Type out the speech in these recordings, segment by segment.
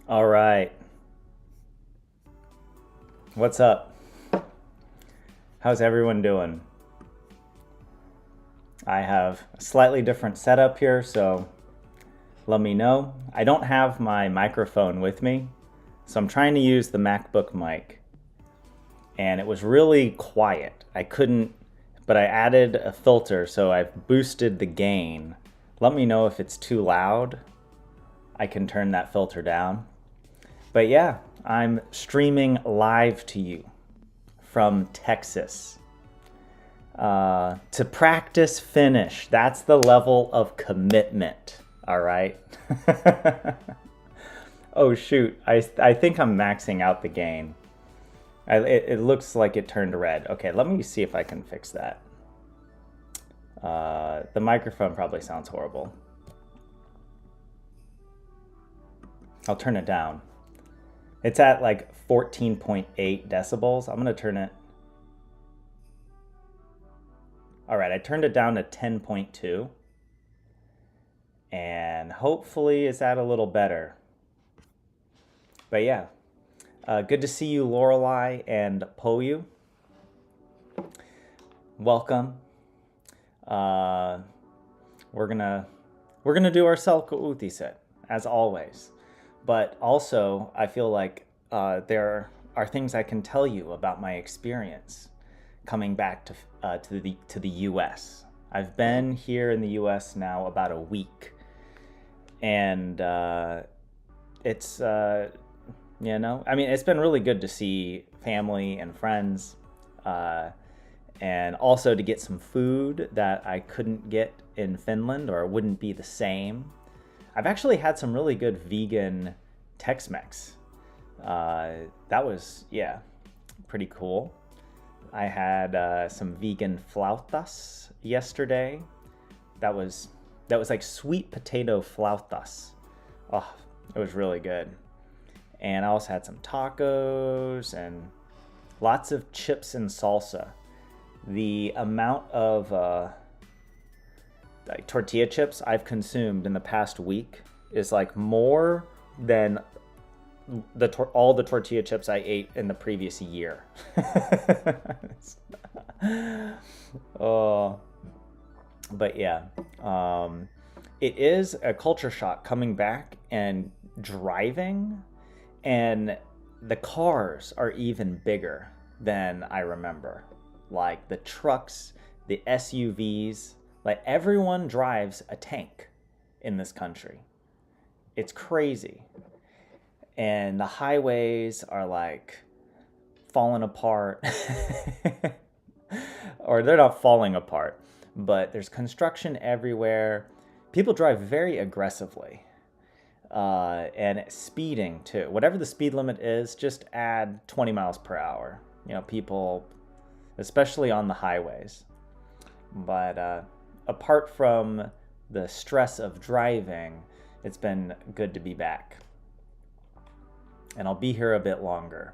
All right. What's up? How's everyone doing? I have a slightly different setup here, so let me know. I don't have my microphone with me, so I'm trying to use the MacBook mic. And it was really quiet. I couldn't, but I added a filter, so I've boosted the gain. Let me know if it's too loud. I can turn that filter down. But yeah, I'm streaming live to you from Texas to practice Finnish. That's the level of commitment, all right? Oh shoot, I think I'm maxing out the gain. It looks like it turned red. Okay, let me see if I can fix that. The microphone probably sounds horrible. I'll turn it down. It's at like 14.8 decibels. I'm gonna turn it. All right, I turned it down to 10.2. And hopefully it's at a little better. But yeah, good to see you, Lorelei and Poyu. Welcome. We're gonna do our Selko Utiset as always, but also I feel like there are things I can tell you about my experience coming back to the U.S. I've been here in the U.S. now about a week, and it's it's been really good to see family and friends. And also to get some food that I couldn't get in Finland or wouldn't be the same. I've actually had some really good vegan Tex-Mex. That was, yeah, pretty cool. I had some vegan flautas yesterday. That was like sweet potato flautas. Oh, it was really good. And I also had some tacos and lots of chips and salsa. The amount of like tortilla chips I've consumed in the past week is like more than all the tortilla chips I ate in the previous year. Oh, but yeah, it is a culture shock coming back and driving, and the cars are even bigger than I remember. Like the trucks, the SUVs, like everyone drives a tank in this country. It's crazy. And the highways are like falling apart. Or they're not falling apart, but there's construction everywhere. People drive very aggressively. And speeding too. Whatever the speed limit is, just add 20 miles per hour. People, especially on the highways. But apart from the stress of driving, it's been good to be back. And I'll be here a bit longer.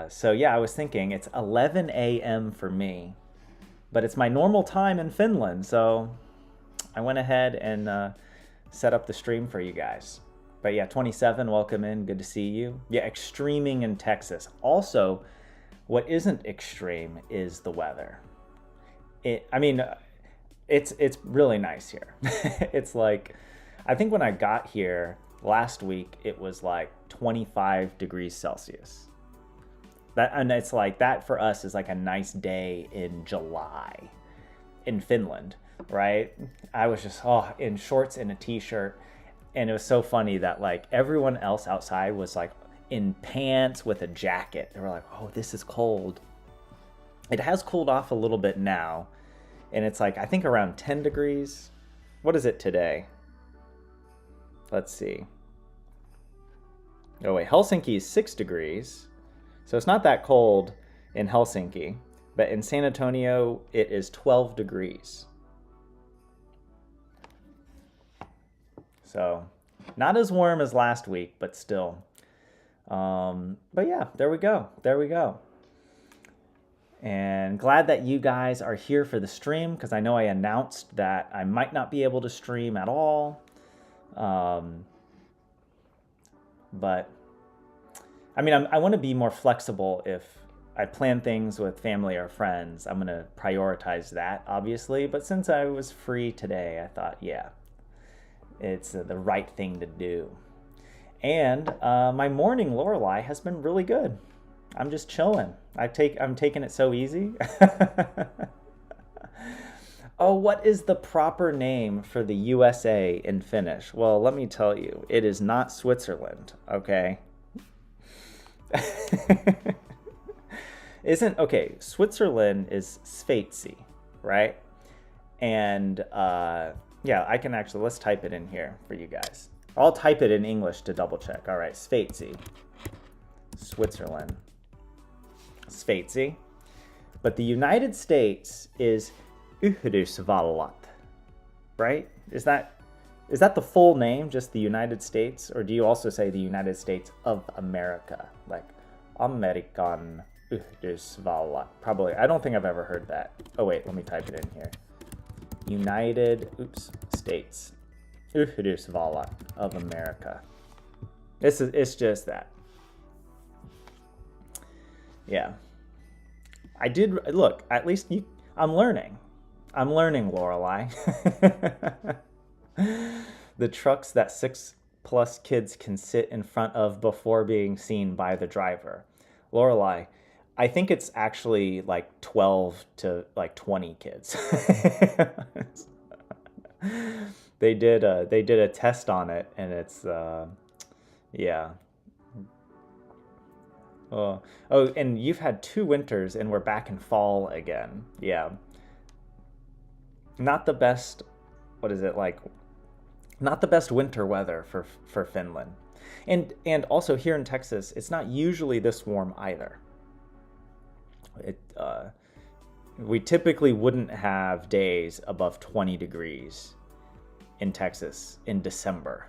So yeah, I was thinking it's 11 a.m. for me, but it's my normal time in Finland, so I went ahead and set up the stream for you guys. But yeah, 27, welcome in, good to see you. Yeah, extreming in Texas. Also, what isn't extreme is the weather. It's really nice here. It's like, I think when I got here last week, it was like 25 degrees Celsius. And it's like, that for us is like a nice day in July in Finland, right? I was just, in shorts and a t-shirt. And it was so funny that like everyone else outside was like in pants with a jacket. They were like, oh, this is cold. It has cooled off a little bit now. And it's like, I think around 10 degrees. What is it today? Let's see. Oh wait, Helsinki is 6 degrees. So it's not that cold in Helsinki. But in San Antonio, it is 12 degrees. So not as warm as last week, but still. But yeah, there we go. There we go. And glad that you guys are here for the stream, because I know I announced that I might not be able to stream at all. But I mean, I want to be more flexible. If I plan things with family or friends, I'm going to prioritize that, obviously. But since I was free today, I thought, yeah, it's the right thing to do. And my morning Lorelei has been really good. I'm just chilling. I'm taking it so easy. Oh, what is the proper name for the USA in Finnish? Well, let me tell you, it is not Switzerland, okay? Okay, Switzerland is Sveitsi, right? And yeah, I can actually, let's type it in here for you guys. I'll type it in English to double check. All right, Sveitsi, Switzerland, Sveitsi. But the United States is Yhdysvallat, right? Is that the full name, just the United States? Or do you also say the United States of America? Like Amerikan Yhdysvallat. Probably. I don't think I've ever heard that. Oh, wait, let me type it in here. United States Yhdysvallat of America. It's just that. Yeah. I did, look, at least I'm learning. I'm learning, Lorelei. The trucks that 6+ kids can sit in front of before being seen by the driver. Lorelei, I think it's actually like 12 to like 20 kids. They did a test on it, and it's yeah. Oh, and you've had 2 winters, and we're back in fall again. Yeah. Not the best, what is it like? Not the best winter weather for Finland. And also here in Texas, it's not usually this warm either. We typically wouldn't have days above 20 degrees in Texas in December.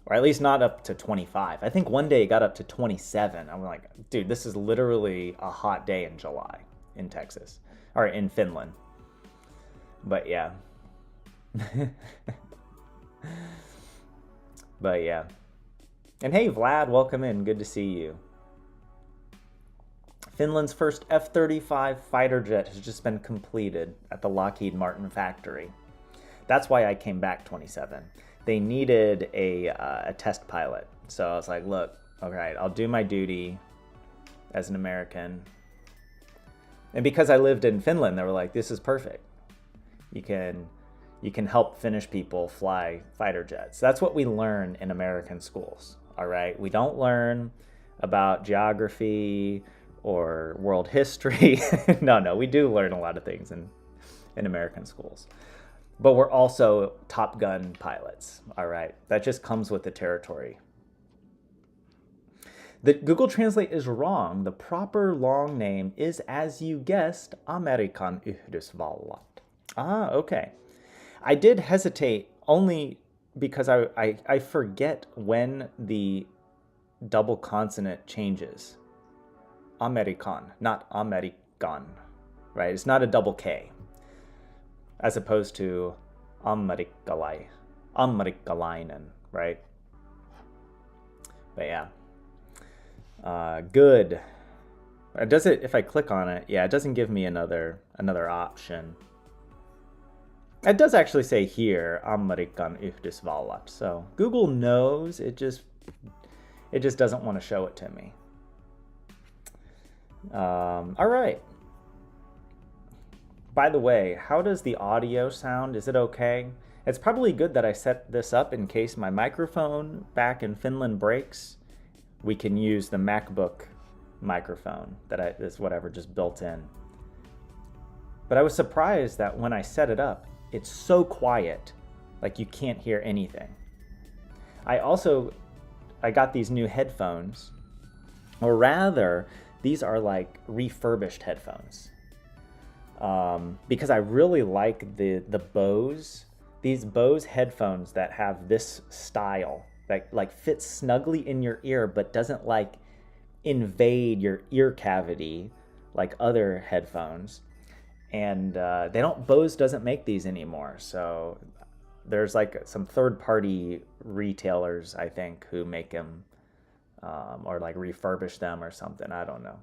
Or at least not up to 25. I think one day it got up to 27. I'm like, dude, this is literally a hot day in July in Texas. Or in Finland. But yeah. But yeah. And hey, Vlad, welcome in. Good to see you. Finland's first F-35 fighter jet has just been completed at the Lockheed Martin factory. That's why I came back 27. They needed a test pilot. So I was like, look, all right, I'll do my duty as an American. And because I lived in Finland, they were like, this is perfect. You can help Finnish people fly fighter jets. That's what we learn in American schools, all right? We don't learn about geography or world history. No, we do learn a lot of things in American schools. But we're also Top Gun pilots, all right? That just comes with the territory. The Google Translate is wrong. The proper long name is, as you guessed, Amerikan Yhdysvallat. Ah, okay. I did hesitate only because I forget when the double consonant changes. Amerikan, not Amerikan, right? It's not a double K. As opposed to Amerikkalainen, right? But yeah. Good. Does it, if I click on it, yeah, it doesn't give me another option. It does actually say here, Amerikan Yhdysvallat. So Google knows, it just doesn't want to show it to me. All right. By the way, how does the audio sound? Is it okay? It's probably good that I set this up in case my microphone back in Finland breaks. We can use the MacBook microphone that is whatever, just built in. But I was surprised that when I set it up, it's so quiet, like you can't hear anything. I got these new headphones, or rather, these are like refurbished headphones. Because I really like the Bose, these Bose headphones that have this style that like fits snugly in your ear but doesn't like invade your ear cavity like other headphones. And Bose doesn't make these anymore. So there's like some third-party retailers, I think, who make them or like refurbish them or something. I don't know.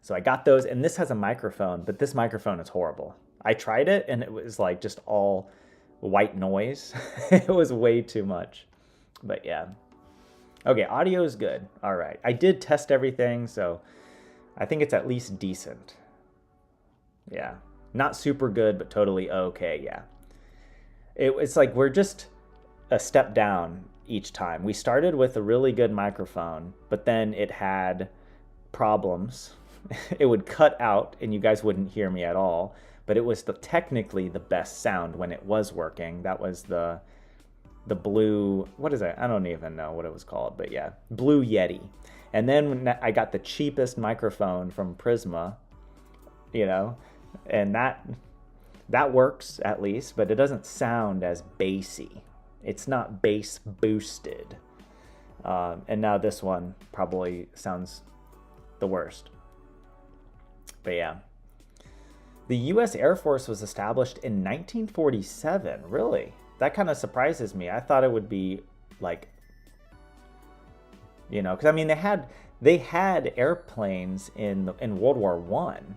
So I got those, and this has a microphone, but this microphone is horrible. I tried it, and it was like just all white noise. It was way too much. But yeah. Okay, audio is good. All right. I did test everything, so I think it's at least decent. Yeah. Not super good, but totally okay. Yeah. It's like we're just a step down each time. We started with a really good microphone, but then it had problems. It would cut out and you guys wouldn't hear me at all, but it was technically the best sound when it was working. That was the blue, what is it? I don't even know what it was called, but yeah, Blue Yeti. And then when I got the cheapest microphone from Prisma, you know, and that works at least, but it doesn't sound as bassy. It's not bass boosted. And now this one probably sounds the worst. But yeah. The U.S. Air Force was established in 1947. Really? That kind of surprises me. I thought it would be like, you know, because I mean they had airplanes in World War One.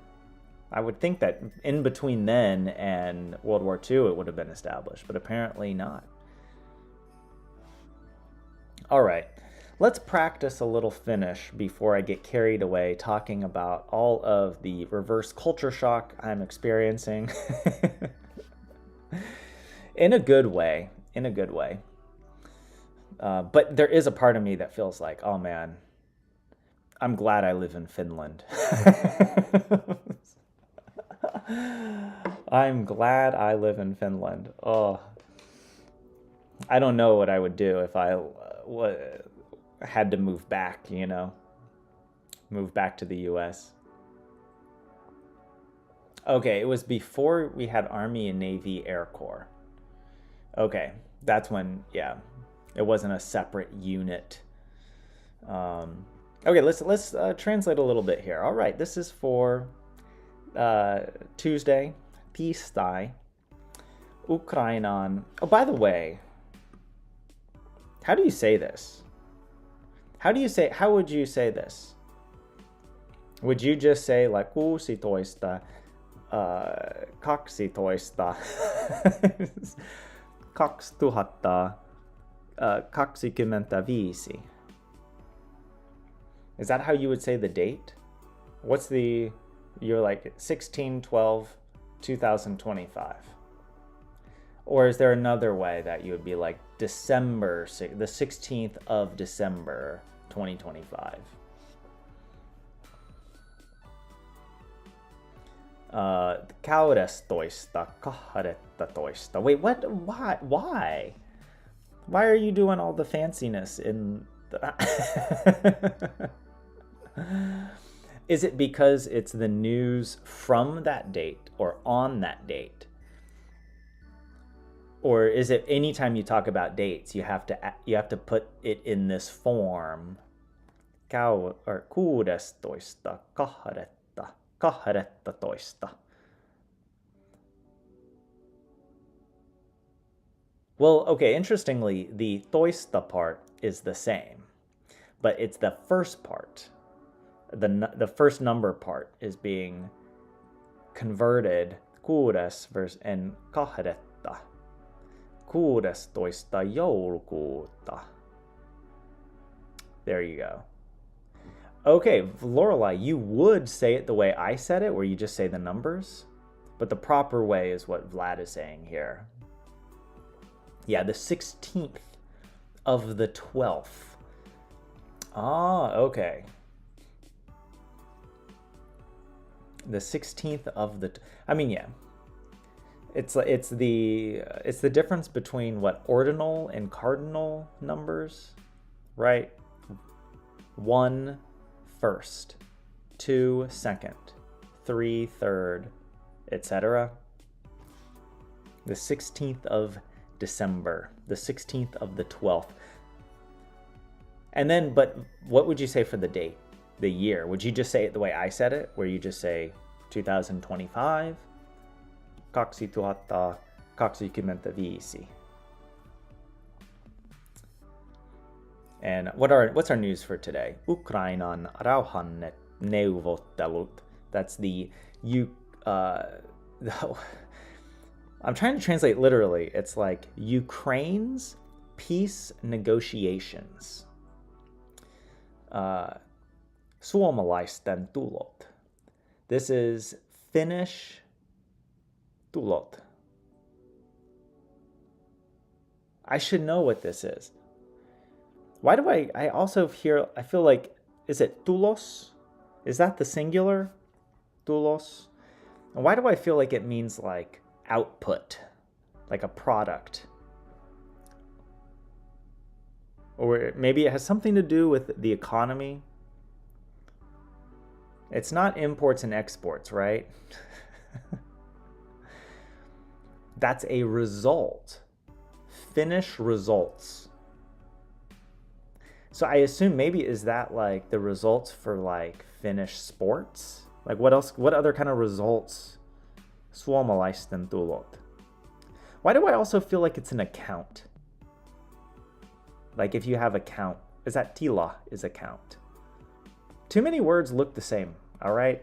I would think that in between then and World War II it would have been established, but apparently not. All right, let's practice a little Finnish before I get carried away talking about all of the reverse culture shock I'm experiencing. In a good way, in a good way. But there is a part of me that feels like, oh man, I'm glad I live in Finland. I'm glad I live in Finland. Oh, I don't know what I would do if I had to move back, you know, move back to the U.S. Okay, it was before we had Army and Navy Air Corps. Okay, that's when, yeah, it wasn't a separate unit. Okay, let's translate a little bit here. All right, this is for Tuesday, tiistai, Ukrainan. Oh, by the way, how do you say this? How would you say this? Would you just say like 16, 12, 2025? Is that how you would say the date? You're like 16/12, 2025. Or is there another way that you would be like December, the 16th of December, 2025? 12, 12. Wait, what? Why? Why are you doing all the fanciness in the... Is it because it's the news from that date or on that date? Or is it anytime you talk about dates, you have to put it in this form? 16, 12. Well, okay, interestingly, the toista part is the same, but it's the first part. The first number part is being converted kuudes and 12. 16 joulukuuta. There you go. Okay, Lorelai, you would say it the way I said it, where you just say the numbers, but the proper way is what Vlad is saying here. Yeah, the 16th of the 12th. Ah, okay. The 16th of the... I mean, yeah. It's the difference between what ordinal and cardinal numbers, right? 1 first, 2 second, 3 third, etc. The 16th of December, the 16th of the 12th. And then, but what would you say for the date, the year? Would you just say it the way I said it, where you just say 2025? 2025. And what's our news for today? Ukrainan rauhanneuvottelut. That's I'm trying to translate literally. It's like Ukraine's peace negotiations. Suomalaisten tulot. This is Finnish tulot. I should know what this is. Why do I also hear, I feel like, is it tulos? Is that the singular? Tulos? And why do I feel like it means like output, like a product? Or maybe it has something to do with the economy. It's not imports and exports, right? That's a result. Finnish results. So I assume maybe is that like the results for like Finnish sports? Like what else? What other kind of results? Suomalaisten tulot. Why do I also feel like it's an account? Like if you have account, is that tila is account? Too many words look the same, all right?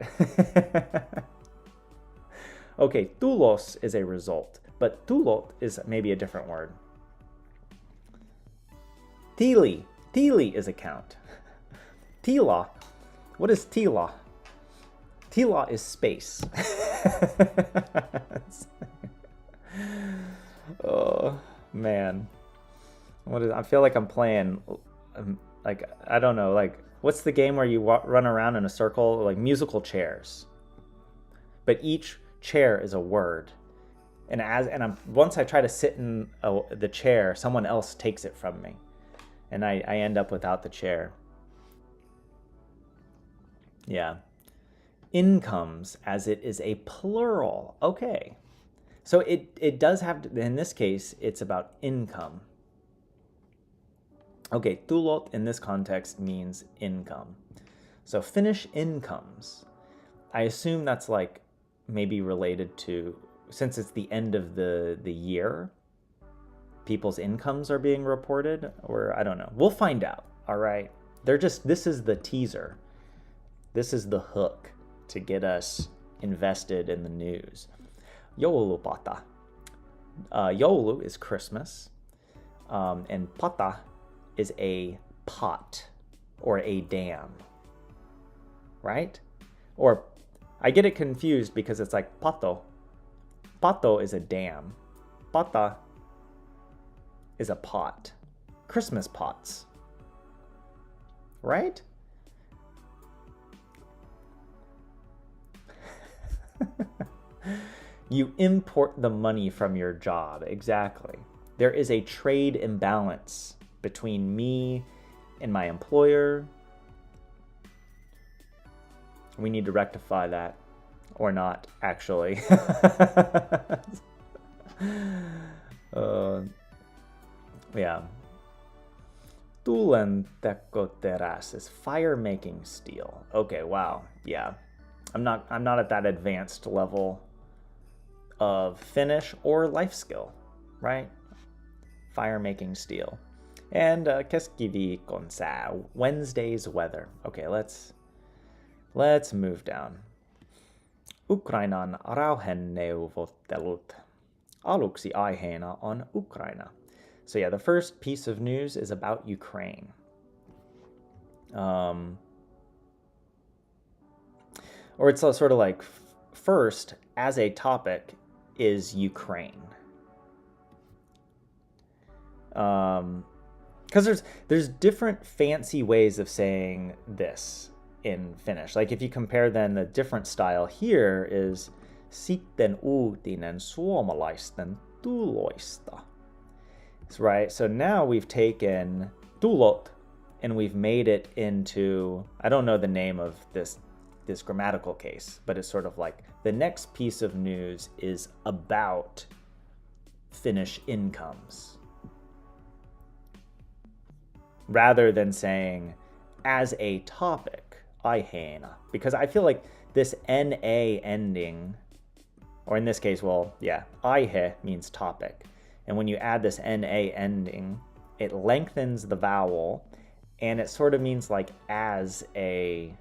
Okay, tulos is a result, but tulot is maybe a different word. Tili is account. Tila, what is tila? Tila is space. Oh, man. I feel like I'm playing, like, I don't know, like, what's the game where you run around in a circle, like musical chairs? But each chair is a word. And once I try to sit in the chair, someone else takes it from me. And I end up without the chair. Yeah. Incomes, as it is a plural. Okay. So it does have to, in this case, it's about income. Okay, tulot in this context means income. So Finnish incomes. I assume that's like maybe related to, since it's the end of the year, people's incomes are being reported, or I don't know. We'll find out, all right? This is the teaser. This is the hook to get us invested in the news. Joulupata. Joulu is Christmas, and pata is a pot or a dam, right? Or I get it confused because it's like pato. Pato is a dam. Pata is a pot. Christmas pots, right? You import the money from your job. Exactly. There is a trade imbalance between me and my employer. We need to rectify that. Or not, actually. Yeah. Tulentekoteräs is fire-making steel. Okay, wow. Yeah. I'm not at that advanced level of Finnish or life skill, right? Fire-making steel. And keskiviikon sää, Wednesday's weather. Okay, let's move down. Ukrainan rauhanneuvottelut. Aluksi aiheena on Ukraina. So yeah, the first piece of news is about Ukraine. Or it's sort of like first, as a topic, is Ukraine. Because there's different fancy ways of saying this in Finnish. Like if you compare then the different style here is sitten uutinen suomalaisten tuloista. Right? So now we've taken tulot and we've made it into, I don't know the name of this grammatical case, but it's sort of like the next piece of news is about Finnish incomes. Rather than saying as a topic, aiheena. Because I feel like this NA ending, or in this case, well, yeah, aihe means topic. And when you add this NA ending, it lengthens the vowel and it sort of means like as a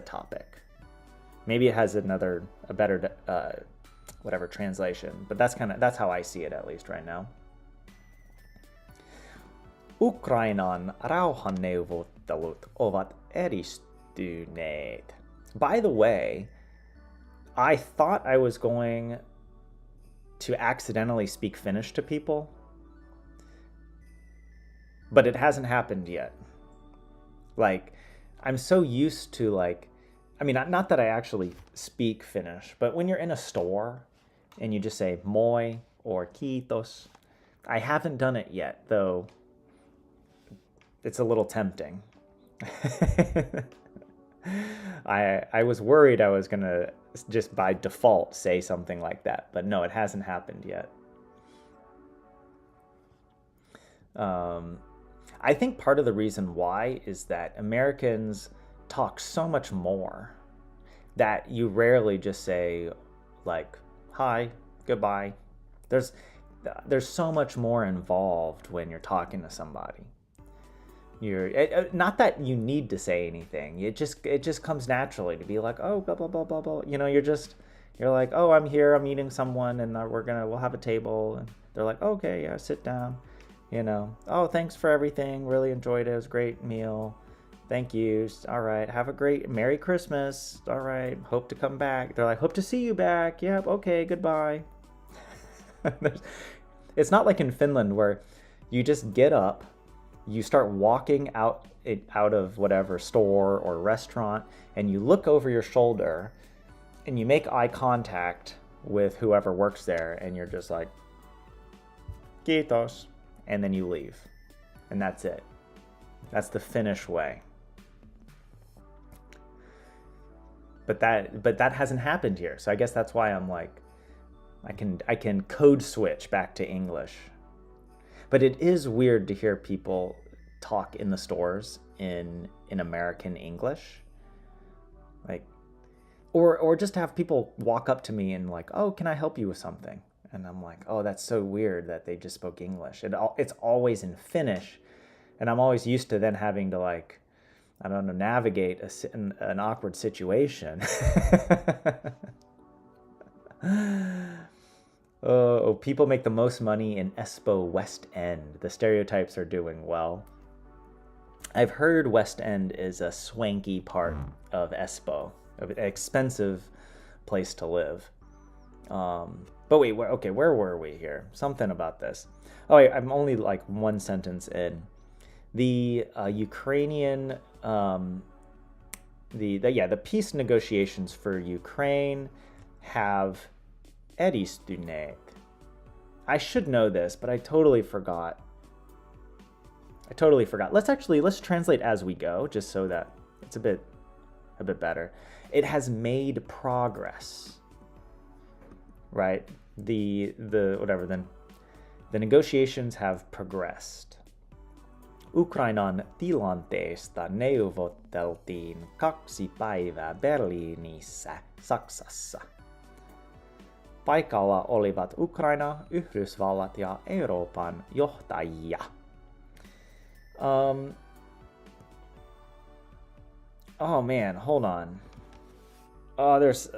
topic. Maybe it has a better whatever translation, but that's how I see it, at least right now. Ukrainan rauhanneuvottelut ovat edistyneet. By the way, I thought I was going to accidentally speak Finnish to people, but it hasn't happened yet. Like, I'm so used to, like, I mean, not that I actually speak Finnish, but when you're in a store and you just say moi or kiitos, I haven't done it yet, though it's a little tempting. I was worried I was gonna just by default say something like that, but no, it hasn't happened yet. I think part of the reason why is that Americans talk so much more that you rarely just say like hi, goodbye. There's so much more involved when you're talking to somebody. Not that you need to say anything. It just comes naturally to be like, oh, blah blah blah blah blah. You know, you're like, oh, I'm here, I'm meeting someone, and we'll have a table, and they're like, okay, yeah, sit down. You know, oh, thanks for everything. Really enjoyed it. It was a great meal. Thank you. All right. Have a great Merry Christmas. All right. Hope to come back. They're like, hope to see you back. Yep. Okay. Goodbye. It's not like in Finland where you just get up, you start walking out of whatever store or restaurant, and you look over your shoulder and you make eye contact with whoever works there, and you're just like, kiitos. And then you leave. And that's it. That's the Finnish way. But that hasn't happened here. So I guess that's why I'm like, I can code switch back to English. But it is weird to hear people talk in the stores in American English. Like, or just have people walk up to me and like, oh, can I help you with something? And I'm like, oh, that's so weird that they just spoke English. It's always in Finnish. And I'm always used to then having to, like, I don't know, navigate an awkward situation. Oh, people make the most money in Espoo West End. The stereotypes are doing well. I've heard West End is a swanky part of Espoo, an expensive place to live. But wait, where were we here? Something about this. Oh, wait, I'm only like one sentence in. The Ukrainian, the peace negotiations for Ukraine have edistyneet. I should know this, but I totally forgot. Let's translate as we go, just so that it's a bit better. It has made progress. Right? The negotiations have progressed. Ukrainan tilanteesta neuvotteltiin 2 päivää Berliinissä, Saksassa. Paikalla olivat Ukraina, Yhdysvallat ja Euroopan johtajia. Oh man, hold on. Oh, there's...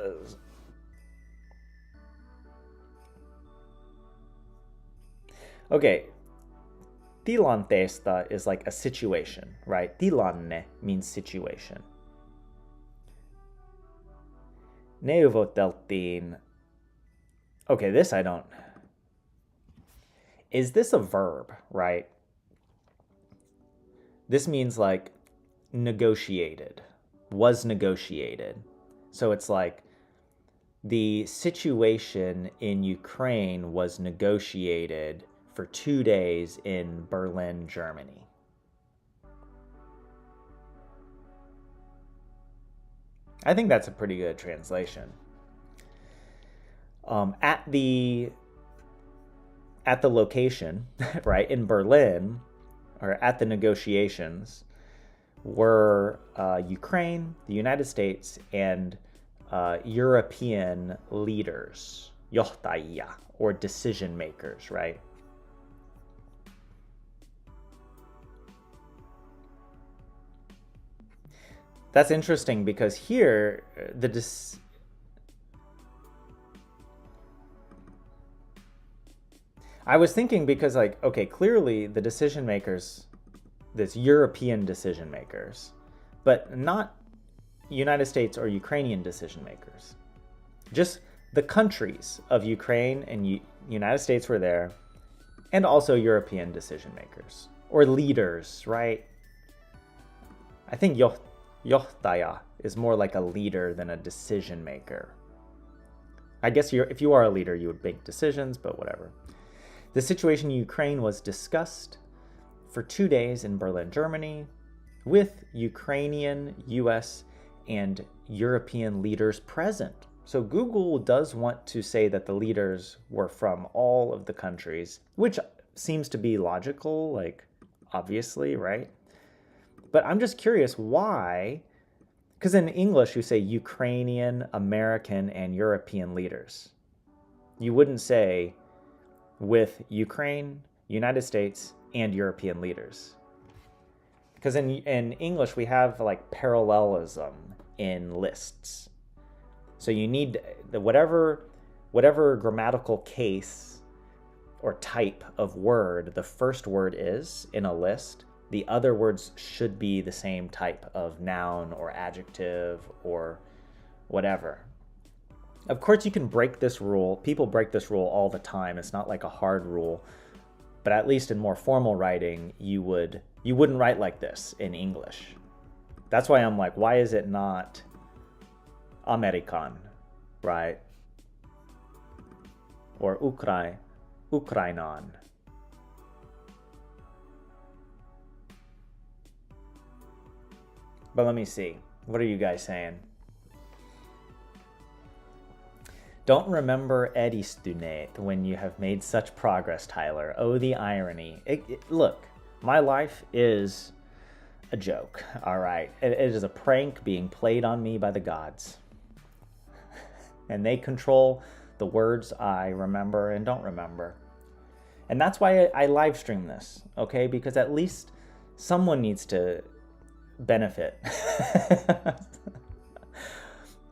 Okay, tilanteesta is like a situation, right? Tilanne means situation. Neuvoteltiin. Okay, this I don't... Is this a verb, right? This means like negotiated, was negotiated. So it's like the situation in Ukraine was negotiated for 2 days in Berlin, Germany. I think that's a pretty good translation. At the location, right, in Berlin, or at the negotiations, were Ukraine, the United States, and European leaders, johtajia, or decision makers, right? That's interesting because here, I was thinking because, like, okay, clearly the decision makers, this European decision makers, but not United States or Ukrainian decision makers. Just the countries of Ukraine and United States were there, and also European decision makers or leaders, right? I think Yohtaya is more like a leader than a decision maker. I guess if you are a leader, you would make decisions, but whatever. The situation in Ukraine was discussed for 2 days in Berlin, Germany, with Ukrainian, US, and European leaders present. So Google does want to say that the leaders were from all of the countries, which seems to be logical, like, obviously, right? But I'm just curious why, because in English you say Ukrainian, American, and European leaders. You wouldn't say with Ukraine, United States, and European leaders. Because in English we have like parallelism in lists. So you need whatever grammatical case or type of word the first word is in a list, the other words should be the same type of noun or adjective or whatever. Of course, you can break this rule. People break this rule all the time. It's not like a hard rule. But at least in more formal writing, you wouldn't write like this in English. That's why I'm like, why is it not American, right? Or Ukrainan. But let me see. What are you guys saying? Don't remember edistunet when you have made such progress, Tyler. Oh, the irony. Look, my life is a joke, all right? It is a prank being played on me by the gods. And they control the words I remember and don't remember. And that's why I live stream this, okay? Because at least someone needs to benefit.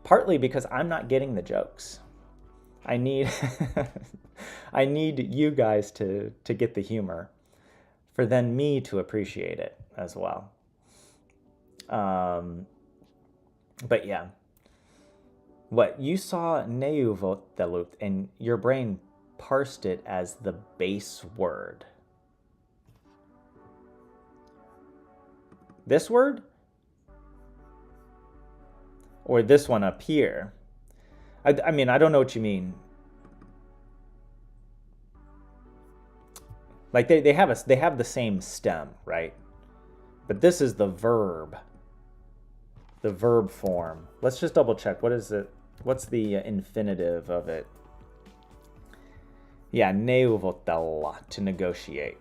Partly because I'm not getting the jokes. I need I need you guys to get the humor for then me to appreciate it as well. But yeah. What you saw neuvotelut and your brain parsed it as the base word. This word? Or this one up here? I mean, I don't know what you mean. Like they have the same stem, right? But this is the verb form. Let's just double check. What is it? What's the infinitive of it? Yeah, neuvotella, to negotiate.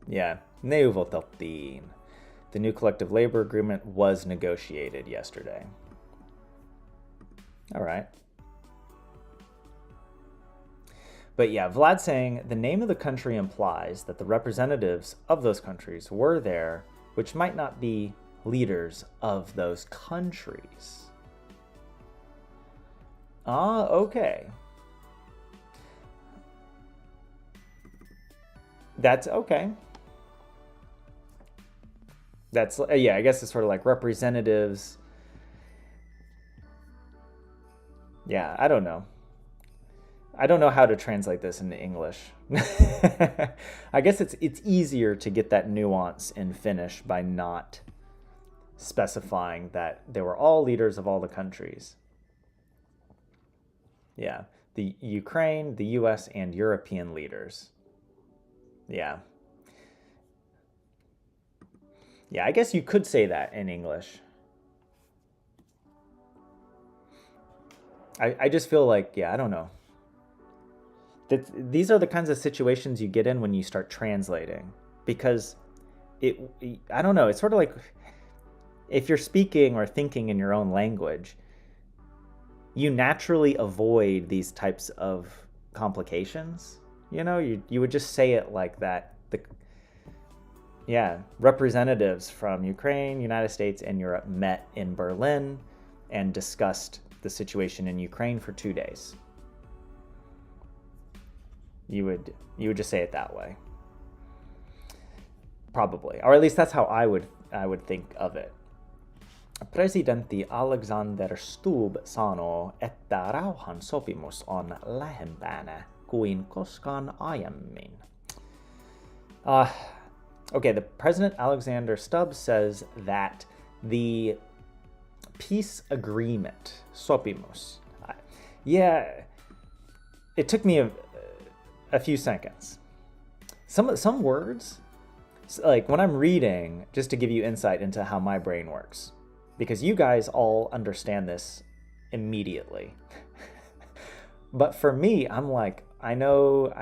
Yeah, neuvoteltiin. The new collective labor agreement was negotiated yesterday. All right. But yeah, Vlad's saying the name of the country implies that the representatives of those countries were there, which might not be leaders of those countries. Ah, okay. That's okay. That's, yeah, I guess it's sort of like representatives. Yeah, I don't know. I don't know how to translate this into English. I guess it's easier to get that nuance in Finnish by not specifying that they were all leaders of all the countries. Yeah, the Ukraine, the US, and European leaders. Yeah. Yeah, I guess you could say that in English. I just feel like, yeah, I don't know. These are the kinds of situations you get in when you start translating. Because I don't know, it's sort of like if you're speaking or thinking in your own language, you naturally avoid these types of complications. You know, you would just say it like that. Yeah, representatives from Ukraine, United States, and Europe met in Berlin and discussed the situation in Ukraine for 2 days. You would just say it that way. Probably. Or at least that's how I would think of it. Presidentti Alexander Stubb sanoo, että rauhan sopimus on lähempänä kuin koskaan aiemmin. Okay, the President Alexander Stubb says that the peace agreement, sopimus, yeah, it took me a few seconds. Some words, like when I'm reading, just to give you insight into how my brain works, because you guys all understand this immediately. But for me, I'm like, I know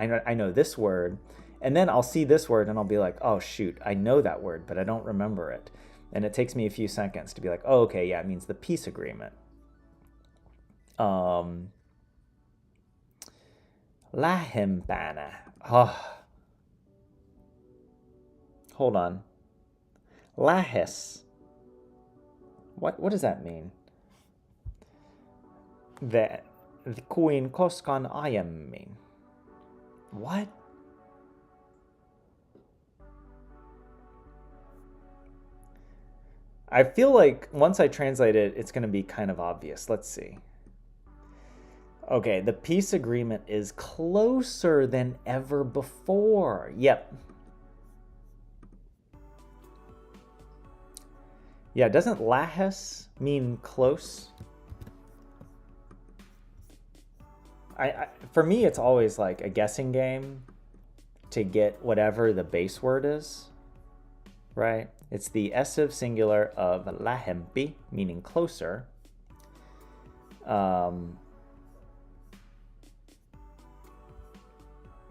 this word, and then I'll see this word and I'll be like, oh shoot, I know that word, but I don't remember it. And it takes me a few seconds to be like, oh, okay, yeah, it means the peace agreement. Lähempänä. Hold on. Lähes. What does that mean? Kuin koskaan aiemmin. What? I feel like once I translate it, it's going to be kind of obvious. Let's see. Okay, the peace agreement is closer than ever before. Yep. Yeah, doesn't lähes mean close? For me, it's always like a guessing game to get whatever the base word is, right? It's the essive singular of lähempi, meaning closer.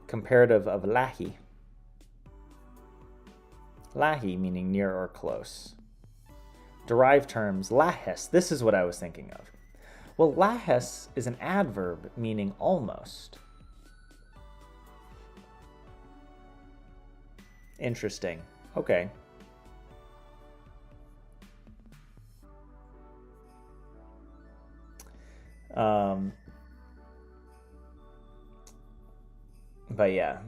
Comparative of lähi. Lähi meaning near or close. Derived terms, lähes. This is what I was thinking of. Well, lähes is an adverb meaning almost. Interesting. Okay. But yeah,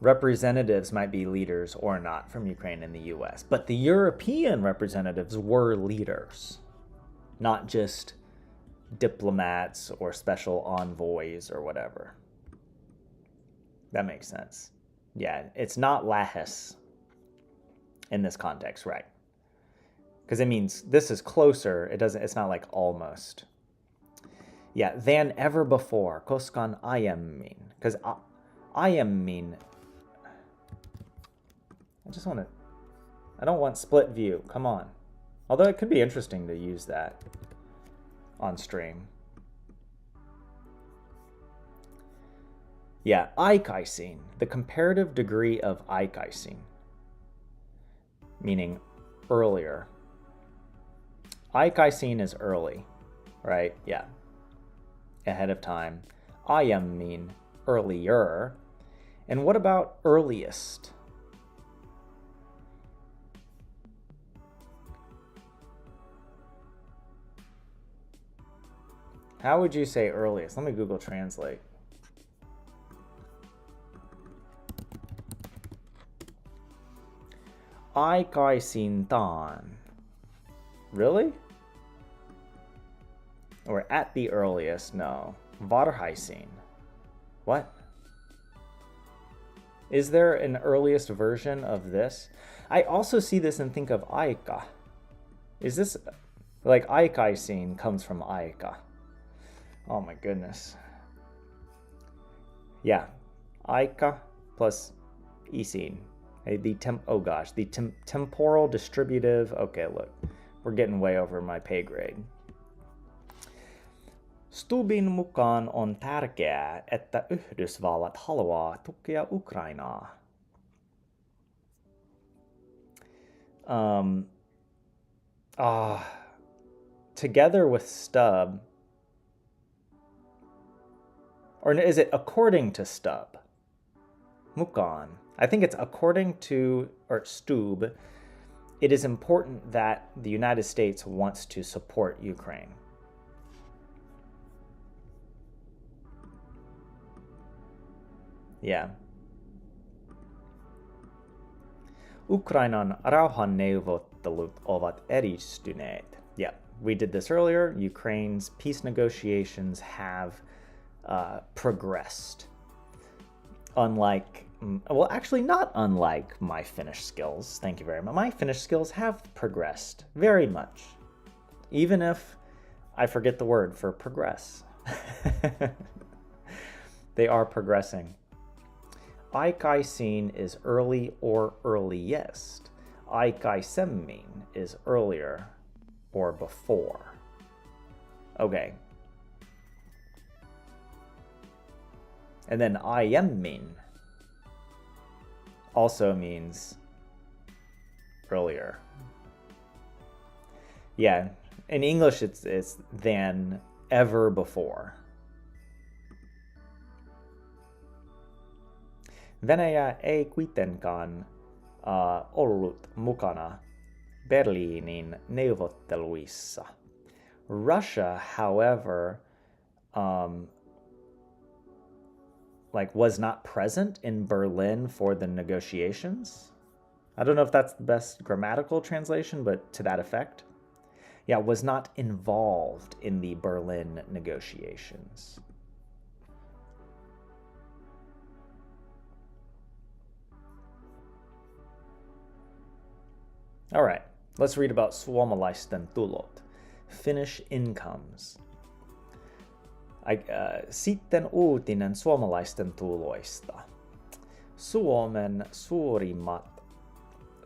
representatives might be leaders or not from Ukraine and the US, but the European representatives were leaders, not just diplomats or special envoys or whatever. That makes sense. Yeah, it's not lähes in this context, right? Because it means this is closer. It's not like almost. Yeah, than ever before. Koskaan aiemmin. Because aiemmin, I don't want split view. Come on. Although it could be interesting to use that on stream. Yeah, aikaisin, the comparative degree of aikaisin, meaning earlier. Aikaisin is early, right? Yeah, ahead of time. Aiemmin, earlier. And what about earliest? How would you say earliest? Let me Google Translate. Aikaisintaan. Really? Or at the earliest? No. Varhaisin. What? Is there an earliest version of this? I also see this and think of aika. Is this like aikaisin comes from aika? Oh my goodness. Yeah. Aika plus isin. The temporal distributive. Okay, look. We're getting way over my pay grade. Stubbin mukaan on tärkeää, että Yhdysvallat haluaa tukea Ukrainaa. Together with Stubb, or is it according to Stubb? mukaan. I think it's according to, or Stube, it is important that the United States wants to support Ukraine. Yeah. Ukrainan rauhanneuvottelut ovat edistyneet. Yeah, we did this earlier. Ukraine's peace negotiations have progressed. Unlike, well, actually not unlike my Finnish skills. Thank you very much. My Finnish skills have progressed very much. Even if I forget the word for progress. They are progressing. Aikaisin is early or earliest. Aikaisemmin is earlier or before. Okay. And then aiemmin also means earlier. Yeah, in English it's than, ever before. Venäjä ei kuitenkaan ollut mukana Berliinin neuvotteluissa. Russia, however, was not present in Berlin for the negotiations. I don't know if that's the best grammatical translation, but to that effect. Yeah, was not involved in the Berlin negotiations. All right, let's read about suomalaisten tulot, Finnish incomes. Sitten uutinen suomalaisten tuloista. Suomen suurimmat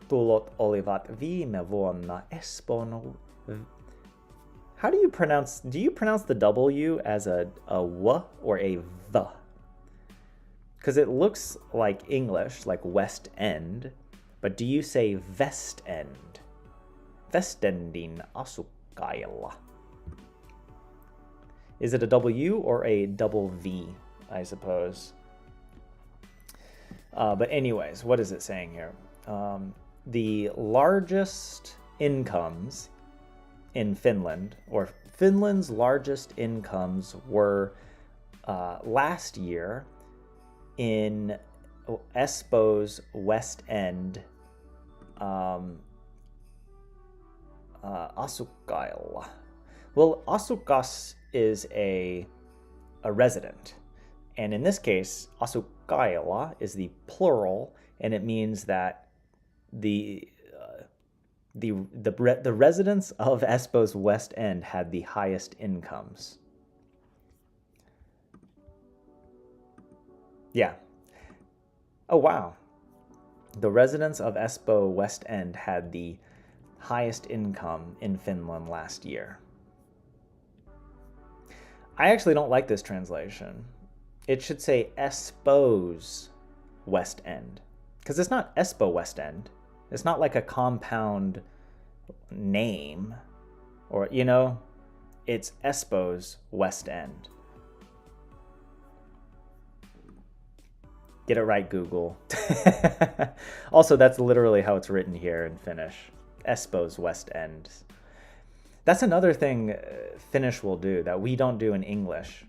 tulot olivat viime vuonna Espoon. How do you pronounce the W as a W or a V? Because it looks like English, like West End, but do you say West End? Westendin asukkailla. Is it a W or a double V, I suppose? But anyways, what is it saying here? The largest incomes in Finland, or Finland's largest incomes were last year in Espoo's West End asukkailla. Well, asukas is a resident, and in this case, asukkailla is the plural, and it means that the residents of Espoo's West End had the highest incomes. Yeah. Oh, wow. The residents of Espoo West End had the highest income in Finland last year. I actually don't like this translation. It should say Espoo's West End, because it's not Espoo West End. It's not like a compound name, or, it's Espoo's West End. Get it right, Google. Also, that's literally how it's written here in Finnish. Espoo's West End. That's another thing Finnish will do that we don't do in English.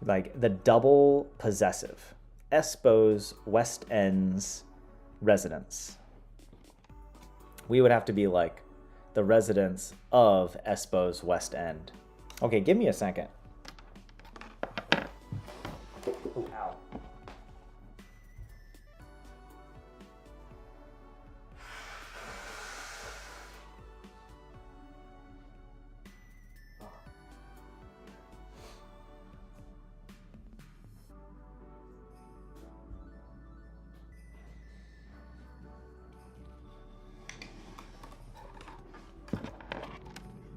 Like the double possessive. Espoo's West End's residents. We would have to be like the residents of Espoo's West End. Okay, give me a second. Ooh, ow.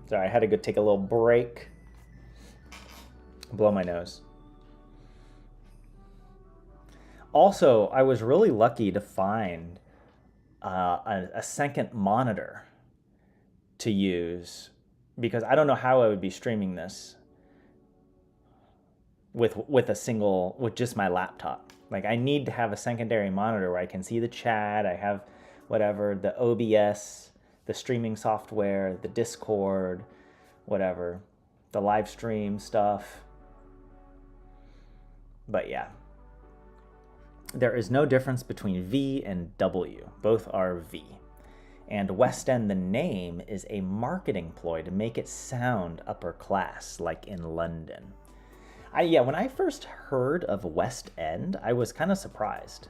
Sorry, I had to go take a little break. Blow my nose. Also, I was really lucky to find a second monitor to use, because I don't know how I would be streaming this with just my laptop. Like, I need to have a secondary monitor where I can see the chat. I have whatever, the OBS, the streaming software, the Discord, whatever, the live stream stuff. But yeah, there is no difference between V and W. Both are V. And West End, the name, is a marketing ploy to make it sound upper class, like in London. When I first heard of West End, I was kind of surprised.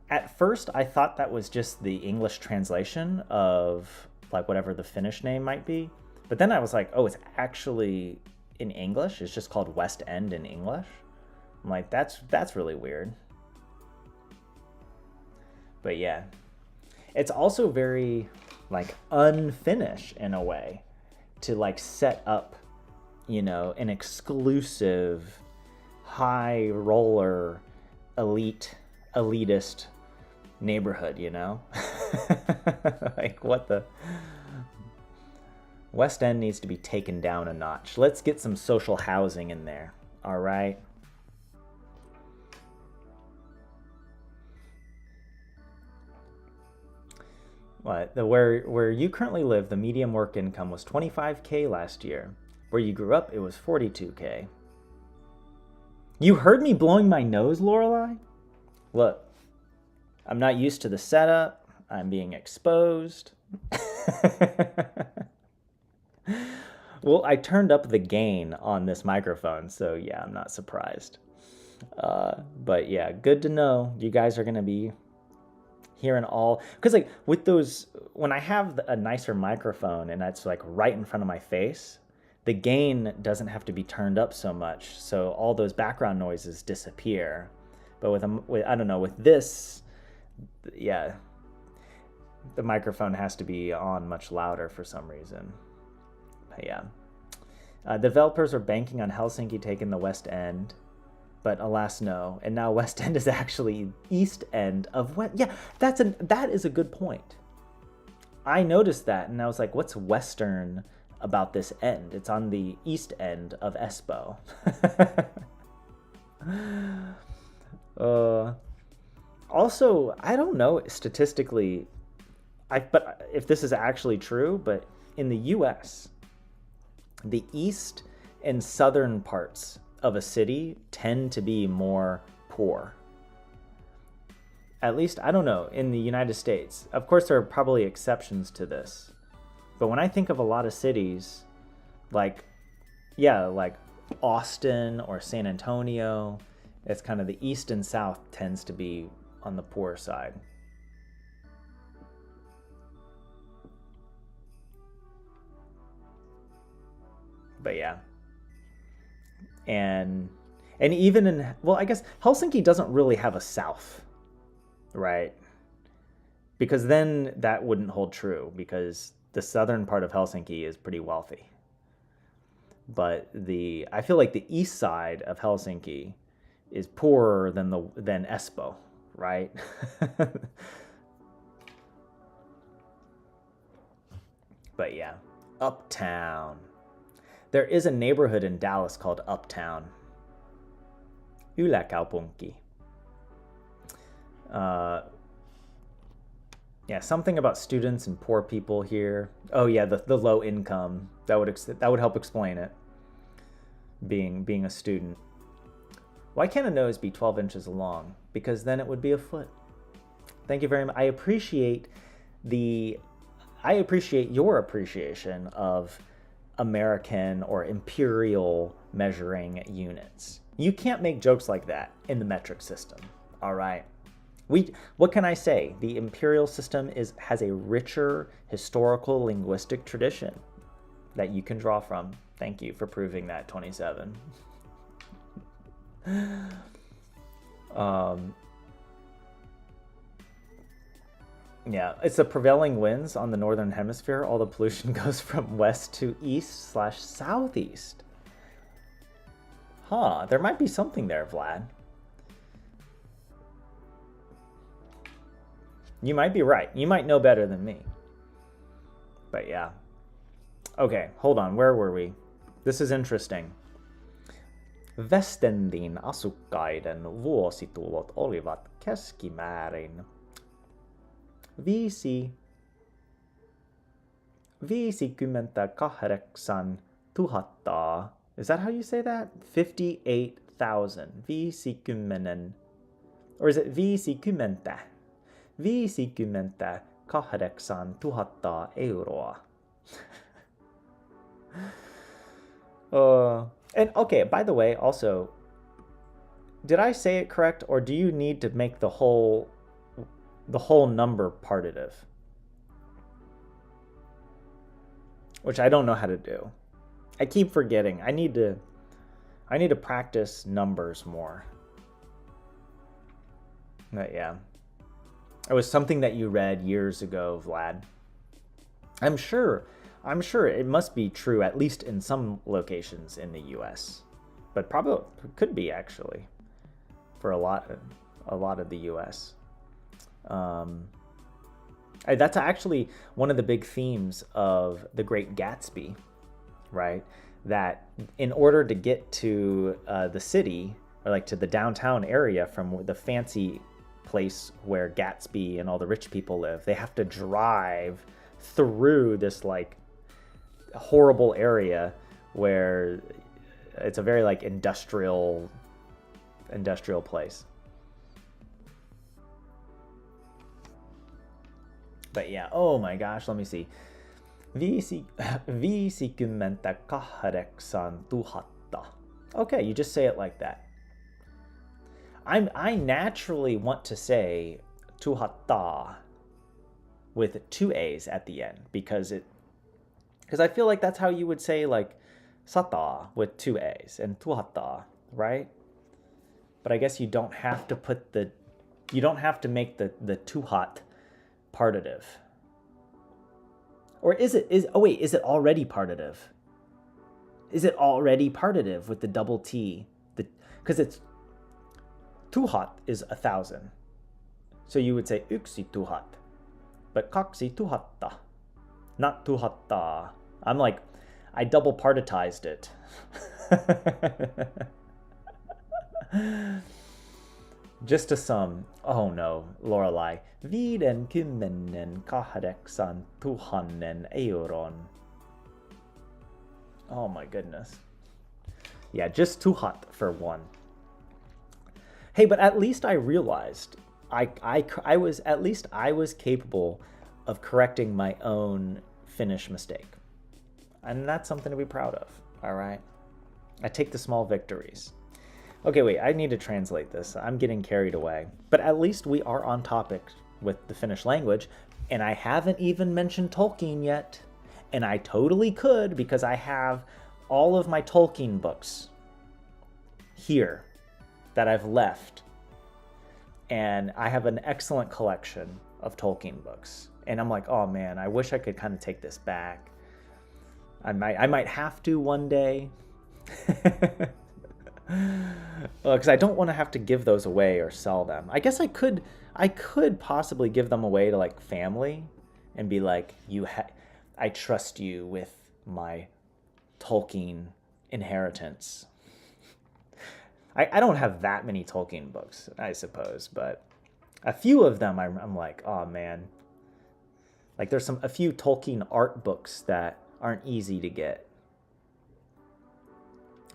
At first, I thought that was just the English translation of like whatever the Finnish name might be. But then I was like, oh, it's actually in English? It's just called West End in English? I'm like, that's really weird. But yeah. It's also very like un-Finnish in a way to like set up, you know, an exclusive, high roller, elitist neighborhood, you know? Like, what the? West End needs to be taken down a notch. Let's get some social housing in there, all right? Where you currently live, the median work income was $25K last year. Where you grew up, it was $42K. You heard me blowing my nose, Lorelei? Look, I'm not used to the setup. I'm being exposed. Well, I turned up the gain on this microphone, so yeah, I'm not surprised. But yeah, good to know you guys are going to be hearing all, because like with those, when I have a nicer microphone and that's like right in front of my face, the gain doesn't have to be turned up so much, so all those background noises disappear. But with I don't know, with this, yeah, the microphone has to be on much louder for some reason. But yeah, developers are banking on Helsinki taking the West End. But alas, no. And now West End is actually East End of West. Yeah, that is a good point. I noticed that, and I was like, what's Western about this end? It's on the East End of Espoo. Also, I don't know statistically, but if this is actually true, but in the U.S., the east and southern parts of a city tend to be more poor. At least, I don't know, in the United States. Of course, there are probably exceptions to this. But when I think of a lot of cities, like Austin or San Antonio, it's kind of the east and south tends to be on the poor side. But yeah. And even in, well, I guess Helsinki doesn't really have a south, right? Because then that wouldn't hold true, because the southern part of Helsinki is pretty wealthy. But I feel like the east side of Helsinki is poorer than Espoo, right? But yeah, Uptown. There is a neighborhood in Dallas called Uptown. Yläkaupunki. Yeah, something about students and poor people here. Oh yeah, the low income. That would help explain it. Being a student. Why can't a nose be 12 inches long? Because then it would be a foot. Thank you very much. I appreciate your appreciation of American or imperial measuring units. You can't make jokes like that in the metric system, all right? What can I say? The imperial system has a richer historical linguistic tradition that you can draw from. Thank you for proving that, 27. Yeah, it's the prevailing winds on the northern hemisphere. All the pollution goes from west to east/southeast. Huh, there might be something there, Vlad. You might be right. You might know better than me. But yeah. Okay, hold on. Where were we? This is interesting. Westendin asukkaiden vuositulot olivat keskimäärin 58 000. Is that how you say that? 58,000. 50. Or is it 50? 58 000 euroa. And okay, by the way, also, did I say it correct, or do you need to make the whole number partitive? Which I don't know how to do. I keep forgetting. I need to practice numbers more. But yeah. It was something that you read years ago, Vlad. I'm sure it must be true, at least in some locations in the US. But probably could be, actually, for a lot of the US. That's actually one of the big themes of The Great Gatsby, right? That in order to get to the city, or like to the downtown area from the fancy place where Gatsby and all the rich people live, they have to drive through this like horrible area where it's a very like industrial place. But yeah, oh my gosh, let me see. 58 000. Okay, you just say it like that. I naturally want to say tuhata with two A's at the end because I feel like that's how you would say like sata with two A's and tuhata, right? But I guess you don't have to make the tuhat partitive. Or is it already partitive? Is it already partitive with the double T? Because it's tuhat is 1,000. So you would say yksi tuhat. But kaksi tuhatta. Not tuhatta. I'm like, I double partitized it. Just a sum. Oh no, Lorelai. 58 000 euron. Oh my goodness. Yeah, just tuhat for one. Hey, but at least I realized I was capable of correcting my own Finnish mistake. And that's something to be proud of, all right? I take the small victories. Okay, wait, I need to translate this. I'm getting carried away. But at least we are on topic with the Finnish language, and I haven't even mentioned Tolkien yet. And I totally could because I have all of my Tolkien books here that I've left. And I have an excellent collection of Tolkien books. And I'm like, oh man, I wish I could kind of take this back. I might have to one day. Because I don't want to have to give those away or sell them. I guess I could possibly give them away to like family and be like, I trust you with my Tolkien inheritance. I don't have that many Tolkien books, I suppose, but a few of them I'm like, oh man. Like there's a few Tolkien art books that aren't easy to get.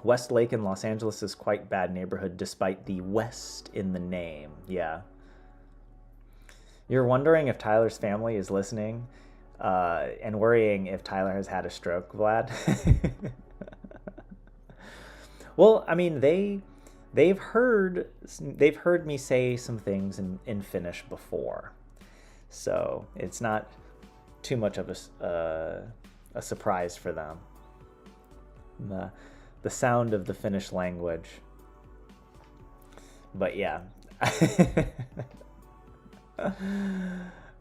Westlake in Los Angeles is quite bad neighborhood despite the West in the name. Yeah. You're wondering if Tyler's family is listening and worrying if Tyler has had a stroke, Vlad. Well, I mean, they've heard me say some things in Finnish before. So it's not too much of a surprise for them. The sound of the Finnish language. But yeah.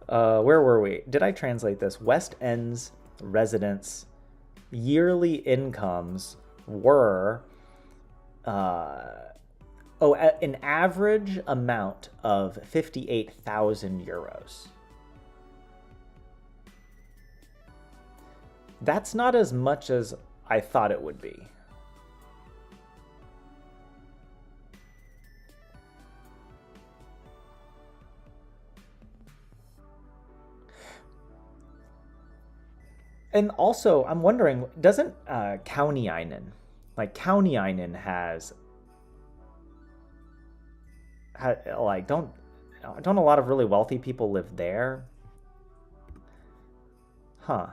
Where were we? Did I translate this? West End's residents' yearly incomes were an average amount of 58,000 euros. That's not as much as I thought it would be. And also, I'm wondering, doesn't Kauniainen, like Kauniainen like don't a lot of really wealthy people live there? Huh.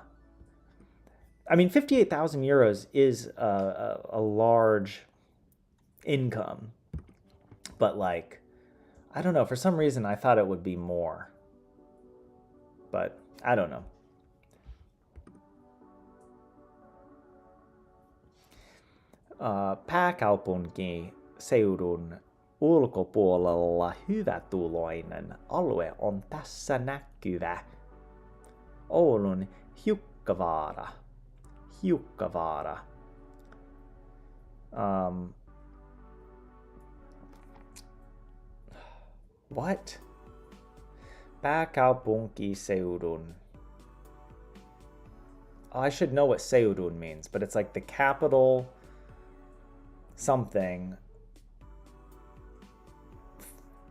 I mean, 58,000 euros is a large income, but like, I don't know. For some reason, I thought it would be more, but I don't know. Pääkaupunkiseudun ulkopuolella hyvätuloinen alue on tässä näkyvä. Oulun Hiukkavaara. Hiukkavaara. What? Pääkaupunkiseudun. Oh, I should know what seudun means, but it's like the capital something.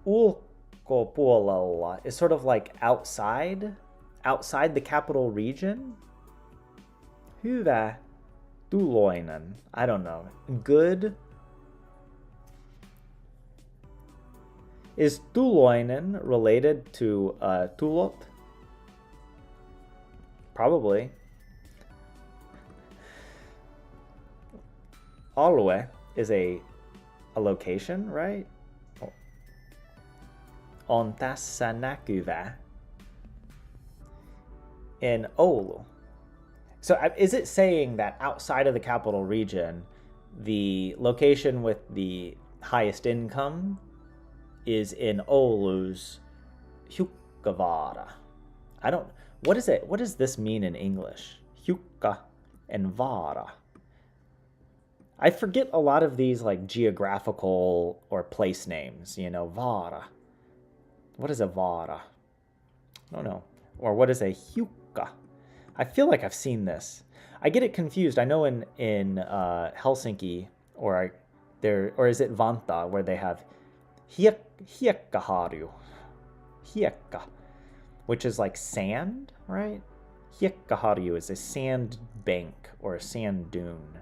Ulkopuolella is sort of like outside the capital region. Hyvä tuloinen. I don't know. Good. Is tuloinen related to tulot? Probably. Alue is a location, right? On tässä näkyvä in Oulu. So is it saying that outside of the capital region, the location with the highest income is in Oulu's Hiukkavaara? What is it? What does this mean in English? Hiukka and vaara. I forget a lot of these like geographical or place names, vaara. What is a vaara? I don't know. Or what is a hiukka? I feel like I've seen this. I get it confused. I know in Helsinki or is it Vantaa where they have hiekkaharju. Hiekka, which is like sand, right? Hiekkaharju is a sand bank or a sand dune.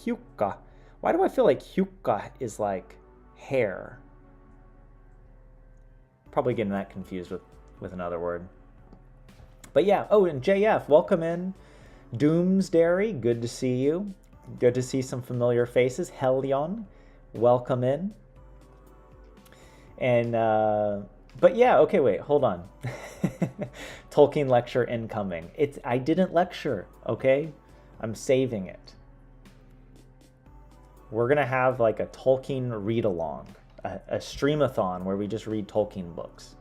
Hiukka. Why do I feel like hiukka is like hair? Probably getting that confused with another word. But yeah, and JF, welcome in. Doomsdairy, good to see you. Good to see some familiar faces. Helion, welcome in. And, but yeah, okay, wait, hold on. Tolkien lecture incoming. I didn't lecture, okay? I'm saving it. We're going to have like a Tolkien read-along, a streamathon where we just read Tolkien books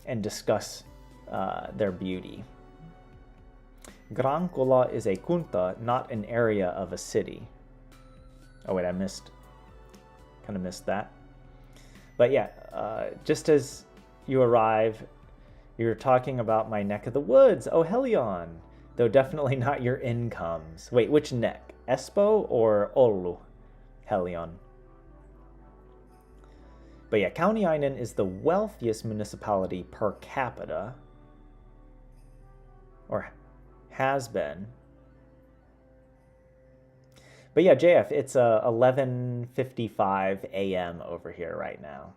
and discuss their beauty. Grankola is a kunta, not an area of a city. Oh wait, I missed that. But yeah, just as you arrive, you're talking about my neck of the woods. Oh, Helion, though definitely not your incomes. Wait, which neck? Espoo or Oulu? Helion. But yeah, Kauniainen is the wealthiest municipality per capita, or has been. But yeah, JF, it's 11:55 a.m. over here right now.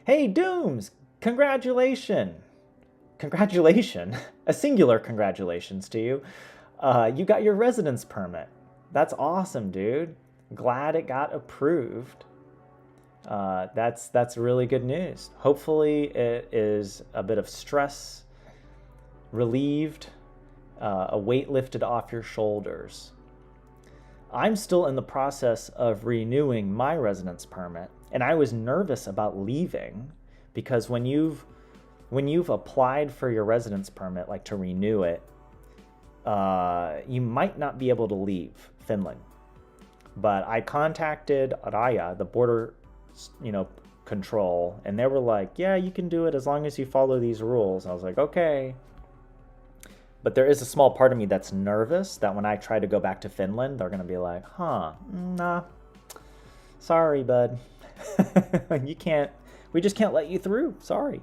Hey, Dooms! Congratulations! A singular congratulations to you. You got your residence permit. That's awesome, dude. Glad it got approved. That's really good news. Hopefully it is a bit of stress relieved, a weight lifted off your shoulders. I'm still in the process of renewing my residence permit, and I was nervous about leaving because when you've applied for your residence permit, like to renew it, you might not be able to leave Finland. But I contacted Raja, the border, control, and they were like, yeah, you can do it as long as you follow these rules. And I was like, okay. But there is a small part of me that's nervous that when I try to go back to Finland, they're going to be like, nah, sorry, bud. We just can't let you through. Sorry.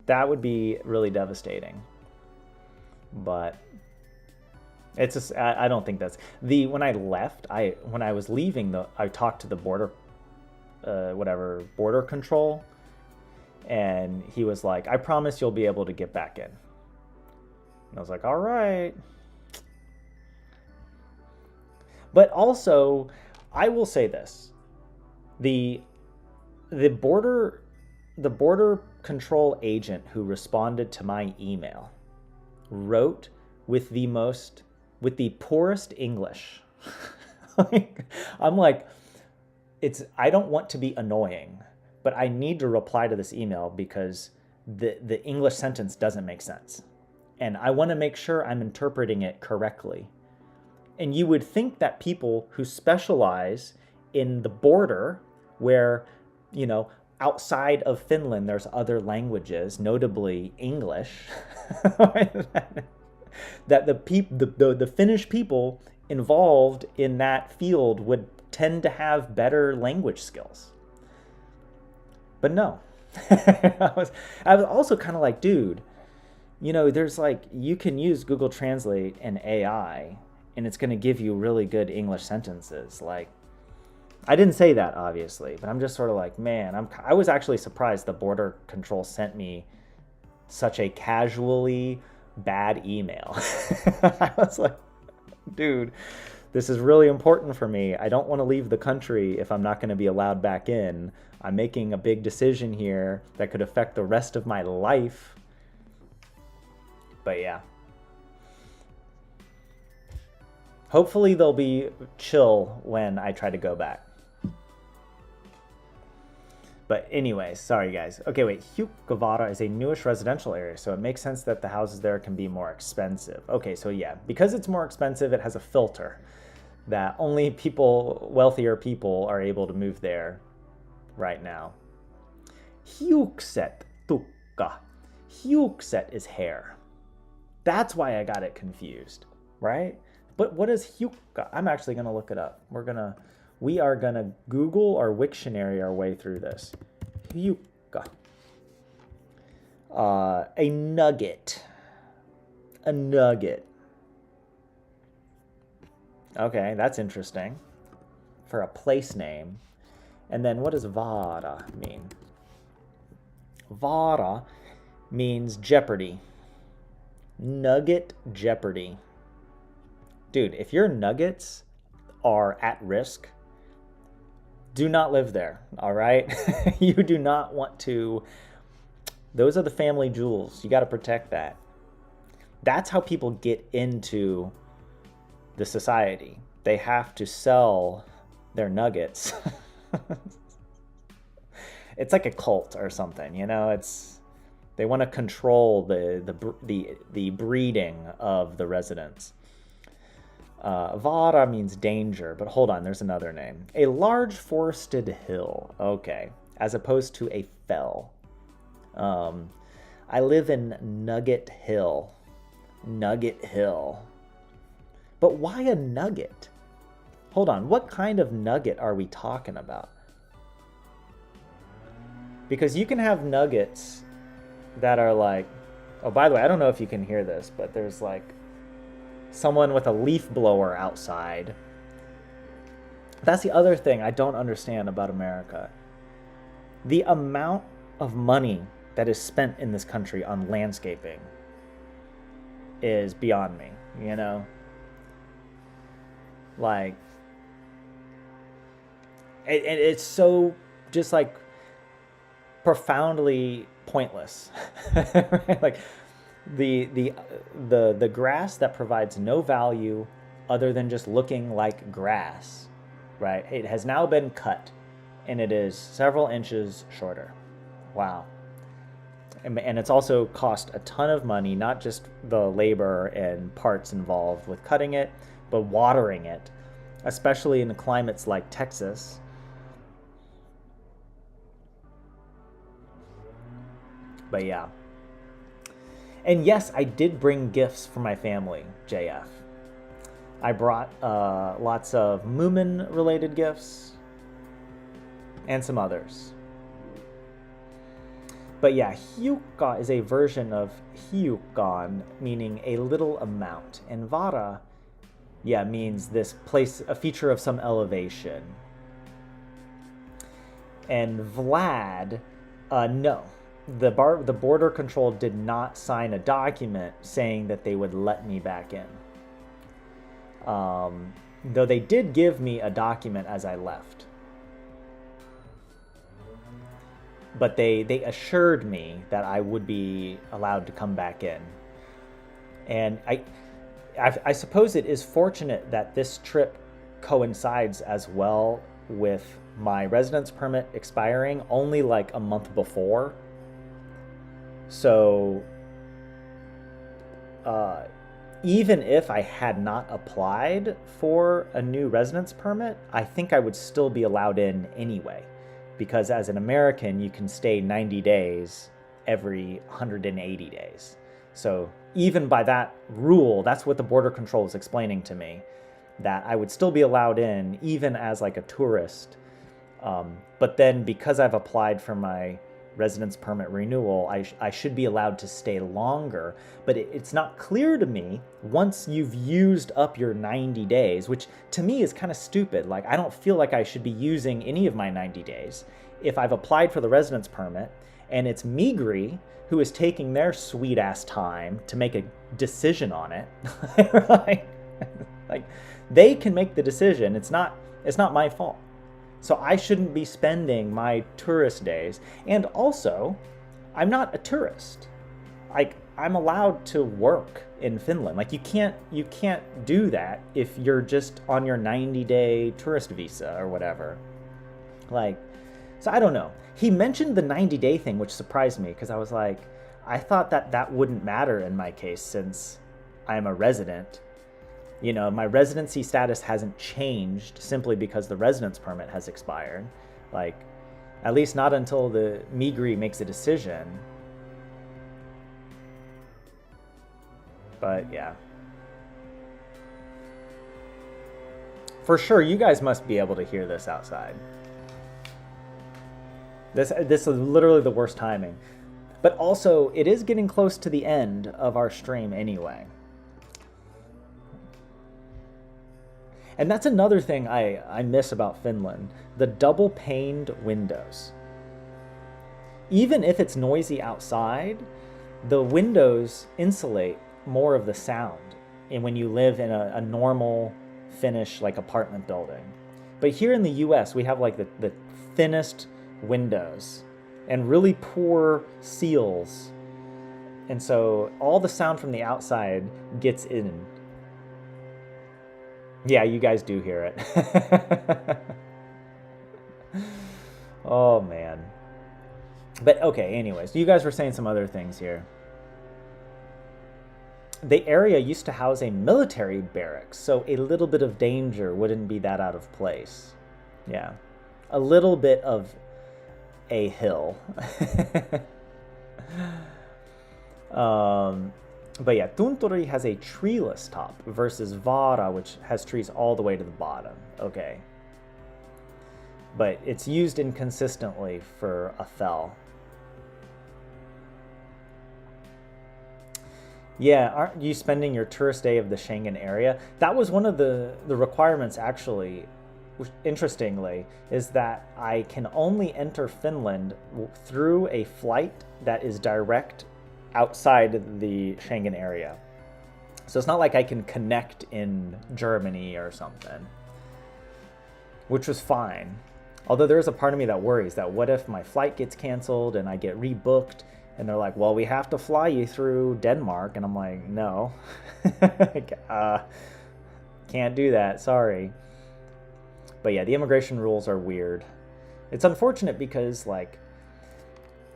That would be really devastating. But it's just, I don't think that's the, when I left, when I was leaving, I talked to the border, border control, and he was like, I promise you'll be able to get back in. And I was like, all right. But also, I will say this, the border control agent who responded to my email wrote with the poorest English. I'm like, I don't want to be annoying, but I need to reply to this email because the English sentence doesn't make sense. And I want to make sure I'm interpreting it correctly. And you would think that people who specialize in the border, where, outside of Finland, there's other languages, notably English, that the Finnish people involved in that field would tend to have better language skills. But no. I was also kind of like, dude, there's you can use Google Translate and AI, and it's going to give you really good English sentences. I didn't say that, obviously, but I'm just sort of like, man, I was actually surprised the border control sent me such a casually bad email. I was like, dude, this is really important for me. I don't want to leave the country if I'm not going to be allowed back in. I'm making a big decision here that could affect the rest of my life. But yeah. Hopefully they'll be chill when I try to go back. But anyways, sorry guys. Okay, wait, Hukkavara is a newish residential area, so it makes sense that the houses there can be more expensive. Okay, so yeah, because it's more expensive, it has a filter that only wealthier people are able to move there right now. Hiukset tukka. Hiukset is hair. That's why I got it confused, right? But what is hiukka? I'm actually going to look it up. We are going to Google or Wiktionary our way through this. Hiukka. A nugget. A nugget. Okay, that's interesting. For a place name. And then what does vara mean? Vara means jeopardy. Nugget jeopardy. Dude, if your nuggets are at risk, do not live there, all right? You do not want to. Those are the family jewels. You got to protect that. That's how people get into the society. They have to sell their nuggets. It's like a cult or something, they want to control the breeding of the residents. Vara means danger, but hold on, there's another name. A large forested hill. Okay, as opposed to a fell. I live in Nugget Hill. Nugget Hill. But why a nugget? Hold on, what kind of nugget are we talking about? Because you can have nuggets that are oh, by the way, I don't know if you can hear this, but there's someone with a leaf blower outside. That's the other thing I don't understand about America. The amount of money that is spent in this country on landscaping is beyond me, it's so just profoundly pointless. Right? The grass that provides no value other than just looking like grass, right? It has now been cut, and it is several inches shorter. Wow. And it's also cost a ton of money, not just the labor and parts involved with cutting it, but watering it, especially in climates like Texas. But yeah. And yes, I did bring gifts for my family, JF. I brought lots of Moomin-related gifts and some others. But yeah, hiukka is a version of hiukan, meaning a little amount. And vara, yeah, means this place, a feature of some elevation. And Vlad, no. The border control did not sign a document saying that they would let me back in. Though they did give me a document as I left. But they assured me that I would be allowed to come back in. And I suppose it is fortunate that this trip coincides as well with my residence permit expiring only like a month before. So even if I had not applied for a new residence permit, I think I would still be allowed in anyway. Because as an American, you can stay 90 days every 180 days. So even by that rule, that's what the border control is explaining to me, that I would still be allowed in even as like a tourist. But then because I've applied for my residence permit renewal, I should be allowed to stay longer. But it's not clear to me once you've used up your 90 days, which to me is kind of stupid. Like, I don't feel like I should be using any of my 90 days if I've applied for the residence permit and it's Migri who is taking their sweet ass time to make a decision on it. Right? Like, they can make the decision. It's not my fault. So I shouldn't be spending my tourist days. And also, I'm not a tourist. Like, I'm allowed to work in Finland. Like, you can't do that if you're just on your 90-day tourist visa or whatever. Like, so I don't know. He mentioned the 90-day thing, which surprised me because I was like, I thought that wouldn't matter in my case since I'm a resident. You know, my residency status hasn't changed simply because the residence permit has expired. Like, at least not until the Migri makes a decision. But yeah. For sure, you guys must be able to hear this outside. This is literally the worst timing. But also, it is getting close to the end of our stream anyway. And that's another thing I miss about Finland, the double-paned windows. Even if it's noisy outside, the windows insulate more of the sound and when you live in a normal Finnish like apartment building. But here in the US, we have like the thinnest windows and really poor seals. And so all the sound from the outside gets in. Yeah, you guys do hear it. Oh, man. But okay, anyways, you guys were saying some other things here. The area used to house a military barracks, so a little bit of danger wouldn't be that out of place. Yeah. A little bit of a hill. But yeah, Tunturi has a treeless top versus Vara, which has trees all the way to the bottom. Okay. But it's used inconsistently for a fell. Yeah, aren't you spending your tourist day of the Schengen area? That was one of the requirements, actually, which, interestingly, is that I can only enter Finland through a flight that is direct outside the Schengen area. So it's not like I can connect in Germany or something, which was fine. Although there is a part of me that worries that what if my flight gets canceled and I get rebooked and they're like, well, we have to fly you through Denmark. And I'm like, no, can't do that. Sorry. But yeah, the immigration rules are weird. It's unfortunate because like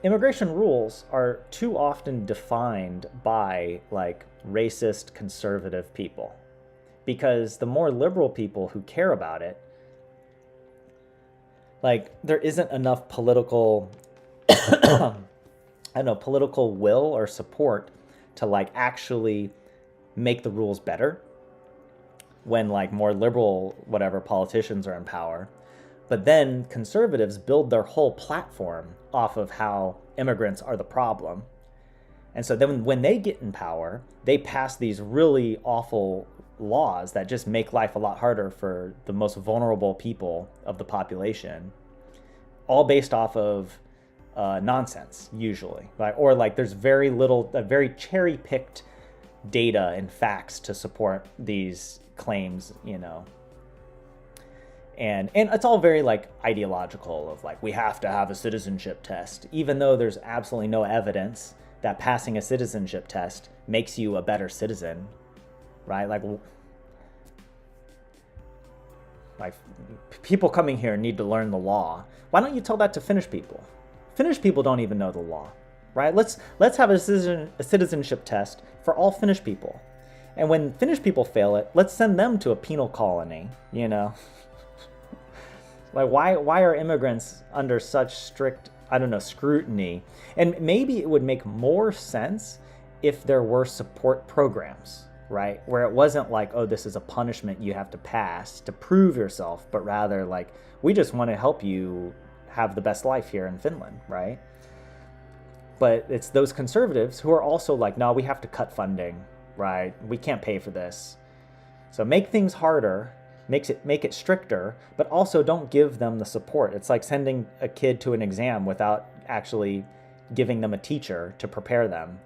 immigration rules are too often defined by like racist conservative people, because the more liberal people who care about it, like there isn't enough political I don't know, political will or support to like actually make the rules better when like more liberal whatever politicians are in power. But then conservatives build their whole platform off of how immigrants are the problem. And so then when they get in power, they pass these really awful laws that just make life a lot harder for the most vulnerable people of the population, all based off of nonsense, usually. Or like there's very little, very cherry-picked data and facts to support these claims, you know. And it's all very like ideological of like, we have to have a citizenship test, even though there's absolutely no evidence that passing a citizenship test makes you a better citizen, right? Like people coming here need to learn the law. Why don't you tell that to Finnish people? Finnish people don't even know the law, right? Let's have a citizenship test for all Finnish people. And when Finnish people fail it, let's send them to a penal colony, you know? Like, why are immigrants under such strict, I don't know, scrutiny? And maybe it would make more sense if there were support programs, right? Where it wasn't like, oh, this is a punishment you have to pass to prove yourself, but rather like, we just want to help you have the best life here in Finland, right? But it's those conservatives who are also like, no, we have to cut funding, right? We can't pay for this. So make things harder, make it stricter, but also don't give them the support. It's like sending a kid to an exam without actually giving them a teacher to prepare them.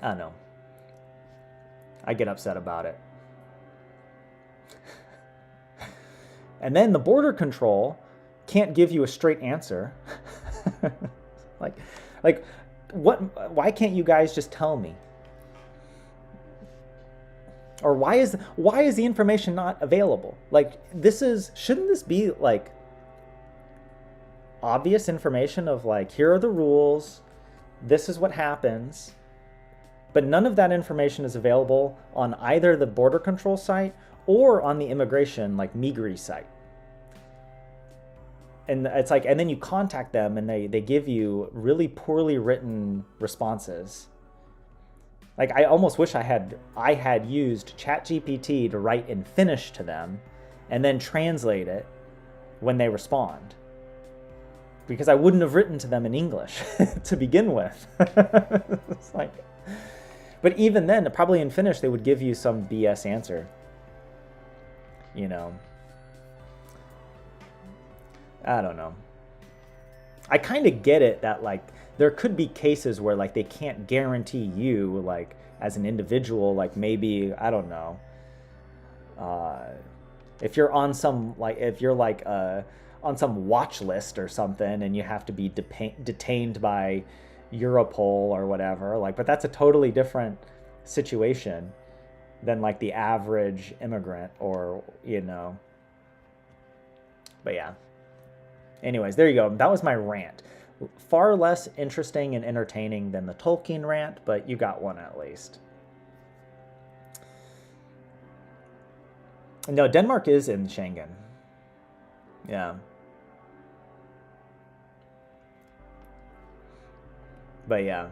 I don't know. I get upset about it. And then the border control can't give you a straight answer. like why can't you guys just tell me? Or why is the information not available? Like, shouldn't this be like obvious information of like, here are the rules, this is what happens, but none of that information is available on either the border control site or on the immigration like Migri site. And it's like, and then you contact them and they give you really poorly written responses. Like, I almost wish I had used ChatGPT to write in Finnish to them and then translate it when they respond. Because I wouldn't have written to them in English to begin with. It's like, but even then, probably in Finnish, they would give you some BS answer. You know. I don't know. I kind of get it that like there could be cases where like they can't guarantee you like as an individual, like maybe, I don't know, if you're on some on some watch list or something and you have to be detained by Europol or whatever, like, but that's a totally different situation than like the average immigrant, or, you know. But yeah. Anyways, there you go. That was my rant. Far less interesting and entertaining than the Tolkien rant, but you got one at least. No, Denmark is in Schengen. Yeah. But yeah.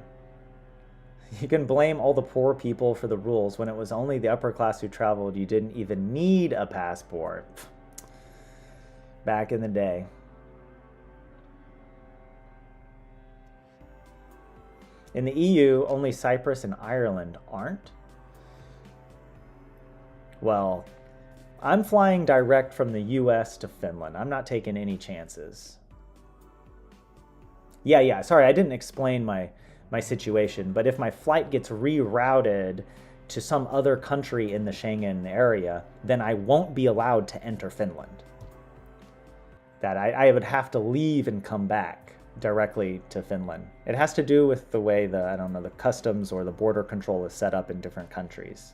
You can blame all the poor people for the rules when it was only the upper class who traveled. You didn't even need a passport. Back in the day. In the EU, only Cyprus and Ireland aren't. Well, I'm flying direct from the US to Finland. I'm not taking any chances. Yeah, sorry, I didn't explain my situation, but if my flight gets rerouted to some other country in the Schengen area, then I won't be allowed to enter Finland. That I would have to leave and come back directly to Finland. It has to do with the way the customs or the border control is set up in different countries.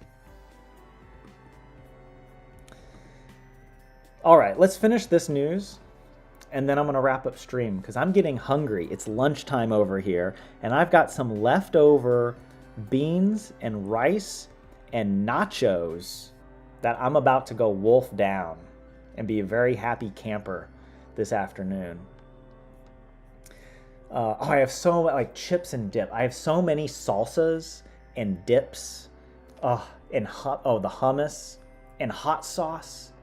All right, let's finish this news, and then I'm going to wrap up stream because I'm getting hungry. It's lunchtime over here, and I've got some leftover beans and rice and nachos that I'm about to go wolf down and be a very happy camper this afternoon. I have so like chips and dip. I have so many salsas and dips, and the hummus and hot sauce.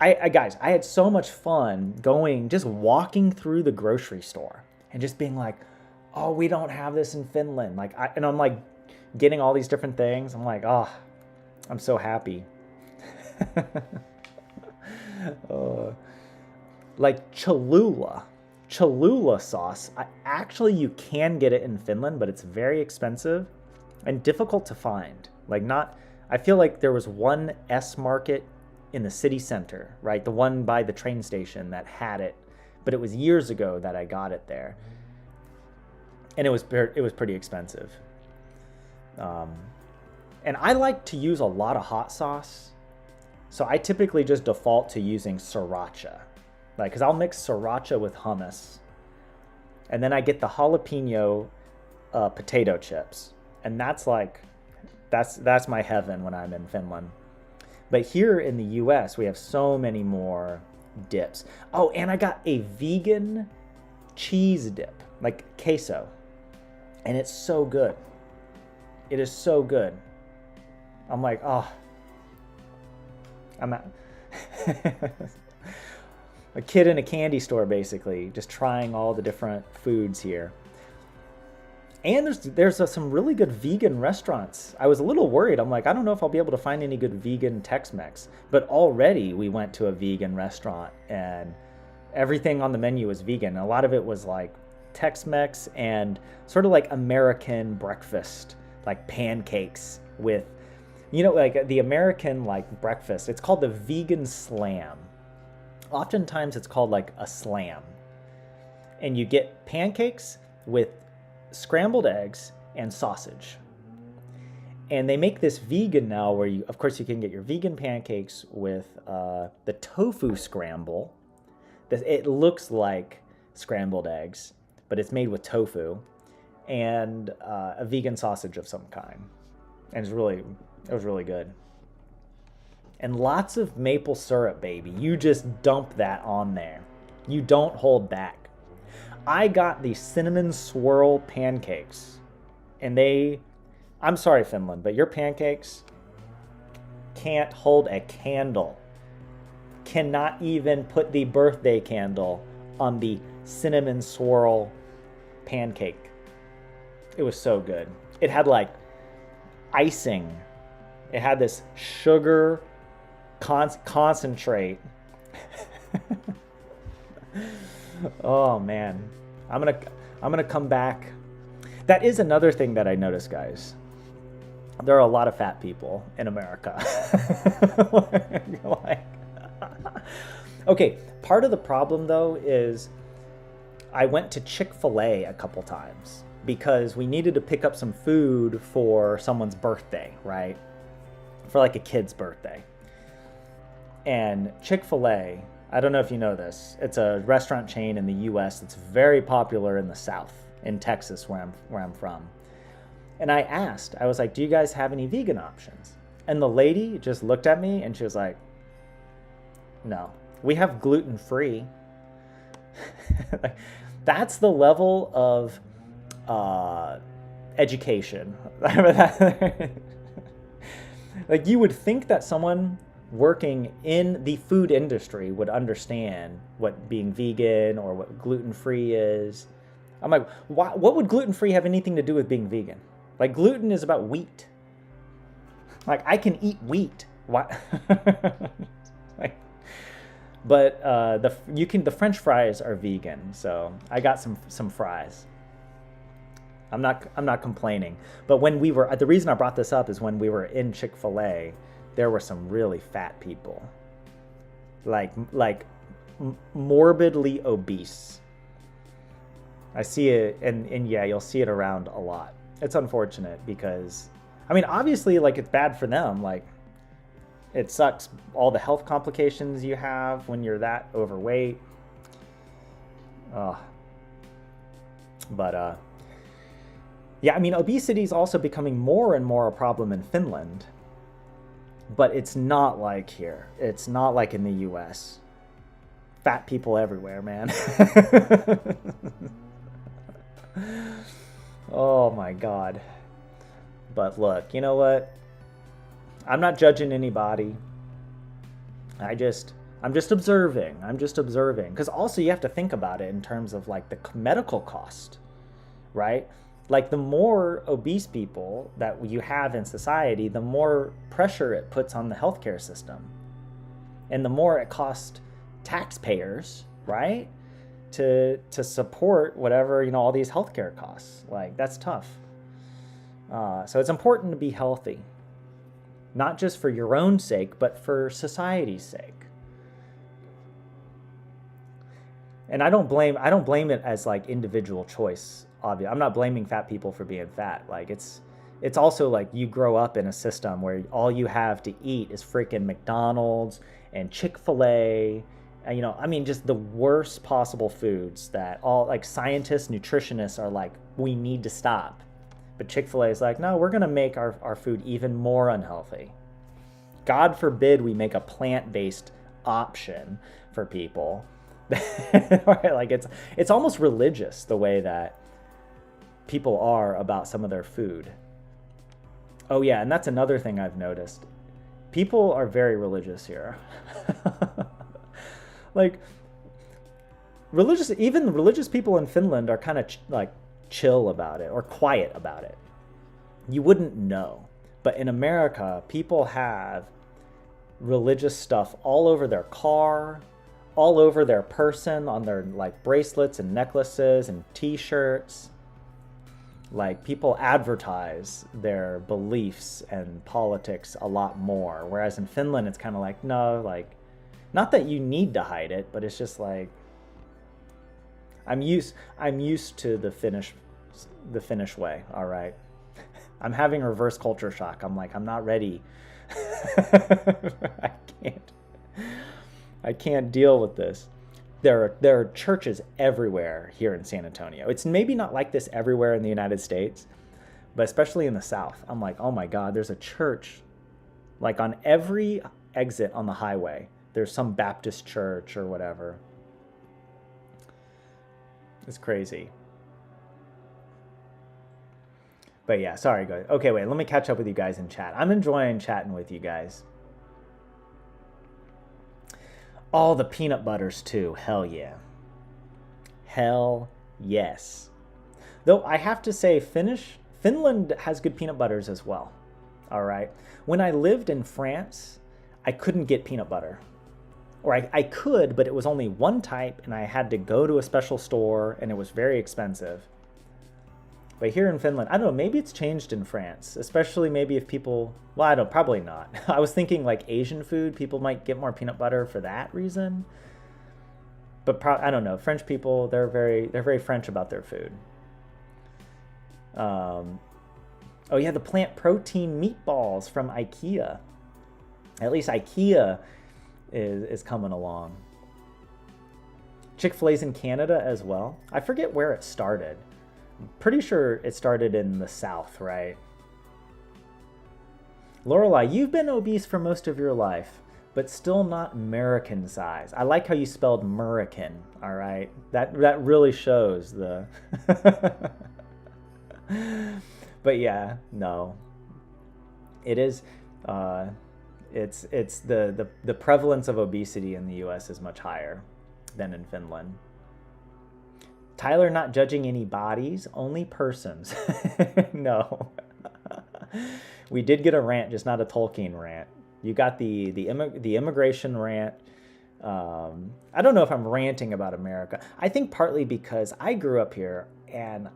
Guys, I had so much fun just walking through the grocery store and just being like, oh, we don't have this in Finland. And I'm like getting all these different things. I'm like, oh, I'm so happy. Like Cholula sauce. Actually, you can get it in Finland, but it's very expensive and difficult to find. I feel like there was one S Market in the city center, right? The one by the train station that had it, but it was years ago that I got it there. And it was pretty expensive. And I like to use a lot of hot sauce. So I typically just default to using sriracha. Because I'll mix sriracha with hummus. And then I get the jalapeno potato chips. And that's my heaven when I'm in Finland. But here in the US, we have so many more dips. Oh, and I got a vegan cheese dip, like queso. And it's so good. It is so good. I'm like, oh. I'm a kid in a candy store, basically, just trying all the different foods here. And there's some really good vegan restaurants. I was a little worried. I'm like, I don't know if I'll be able to find any good vegan Tex-Mex. But already we went to a vegan restaurant and everything on the menu was vegan. A lot of it was like Tex-Mex and sort of like American breakfast, like pancakes with, like the American like breakfast. It's called the vegan slam. Oftentimes it's called like a slam. And you get pancakes with scrambled eggs and sausage. And they make this vegan now where of course you can get your vegan pancakes with the tofu scramble. It looks like scrambled eggs, but it's made with tofu and a vegan sausage of some kind. And it was really good. And lots of maple syrup, baby. You just dump that on there. You don't hold back. I got the cinnamon swirl pancakes, and I'm sorry, Finland, but your pancakes can't hold a candle. Cannot even put the birthday candle on the cinnamon swirl pancake. It was so good. It had like icing. It had this sugar concentrate. Oh man, I'm gonna come back. That is another thing that I noticed, guys. There are a lot of fat people in America. Okay, part of the problem though is I went to Chick-fil-A a couple times because we needed to pick up some food for someone's birthday, right? For like a kid's birthday. And Chick-fil-A, I don't know if you know this, it's a restaurant chain in the US that's very popular in the South, in Texas, where I'm from. And I was like, do you guys have any vegan options? And the lady just looked at me and she was like, no, we have gluten-free. That's the level of education. Like, you would think that someone working in the food industry would understand what being vegan or what gluten-free is. I'm like, what would gluten-free have anything to do with being vegan? Like, gluten is about wheat. Like, I can eat wheat. What? But the French fries are vegan, so I got some fries. I'm not complaining. But when the reason I brought this up is when we were in Chick-fil-A, there were some really fat people, like morbidly obese. I see it, and yeah, you'll see it around a lot. It's unfortunate because, I mean, obviously, like, it's bad for them. Like, it sucks all the health complications you have when you're that overweight. But yeah, I mean, obesity is also becoming more and more a problem in Finland. But it's not like here. It's not like in the US. Fat people everywhere, man. Oh my God. But look, you know what? I'm not judging anybody. I'm just observing. Because also you have to think about it in terms of like the medical cost, right? Like the more obese people that you have in society, the more pressure it puts on the healthcare system. And the more it costs taxpayers, right? To support whatever, all these healthcare costs. Like that's tough. So it's important to be healthy. Not just for your own sake, but for society's sake. And I don't blame it as like individual choice. Obviously, I'm not blaming fat people for being fat. Like it's also like you grow up in a system where all you have to eat is freaking McDonald's and Chick-fil-A, and just the worst possible foods that all like scientists, nutritionists are like, we need to stop. But Chick-fil-A is like, no, we're gonna make our food even more unhealthy. God forbid we make a plant-based option for people. Right? Like it's almost religious the way that people are about some of their food. Oh yeah, and that's another thing I've noticed. People are very religious here. Like even religious people in Finland are kind of like chill about it or quiet about it. You wouldn't know. But in America, people have religious stuff all over their car, all over their person, on their like bracelets and necklaces and t-shirts. Like people advertise their beliefs and politics a lot more. Whereas in Finland, it's kind of like, no, like, not that you need to hide it, but it's just like, I'm used to the Finnish way. All right. I'm having reverse culture shock. I'm like, I'm not ready. I can't deal with this. There are churches everywhere here in San Antonio. It's maybe not like this everywhere in the United States, but especially in the South. I'm like, oh my God, there's a church. Like on every exit on the highway, there's some Baptist church or whatever. It's crazy. But yeah, sorry guys. Okay, wait, let me catch up with you guys in chat. I'm enjoying chatting with you guys. All the peanut butters too. Hell yeah. Hell yes. Though I have to say Finland has good peanut butters as well. All right. When I lived in France, I couldn't get peanut butter. Or I could, but it was only one type and I had to go to a special store and it was very expensive. But here in Finland, I don't know, maybe it's changed in France, especially maybe if people, well, I don't, probably not. I was thinking like Asian food, people might get more peanut butter for that reason. But I don't know, French people, they're very French about their food. Oh yeah, the plant protein meatballs from IKEA. At least IKEA is coming along. Chick-fil-A's in Canada as well. I forget where it started. Pretty sure it started in the South, right? Lorelei, you've been obese for most of your life, but still not American size. I like how you spelled American, all right? That really shows the... But yeah, no. It is... It's the prevalence of obesity in the US is much higher than in Finland. Tyler not judging any bodies, only persons. No. We did get a rant, just not a Tolkien rant. You got the immigration rant. I don't know if I'm ranting about America. I think partly because I grew up here and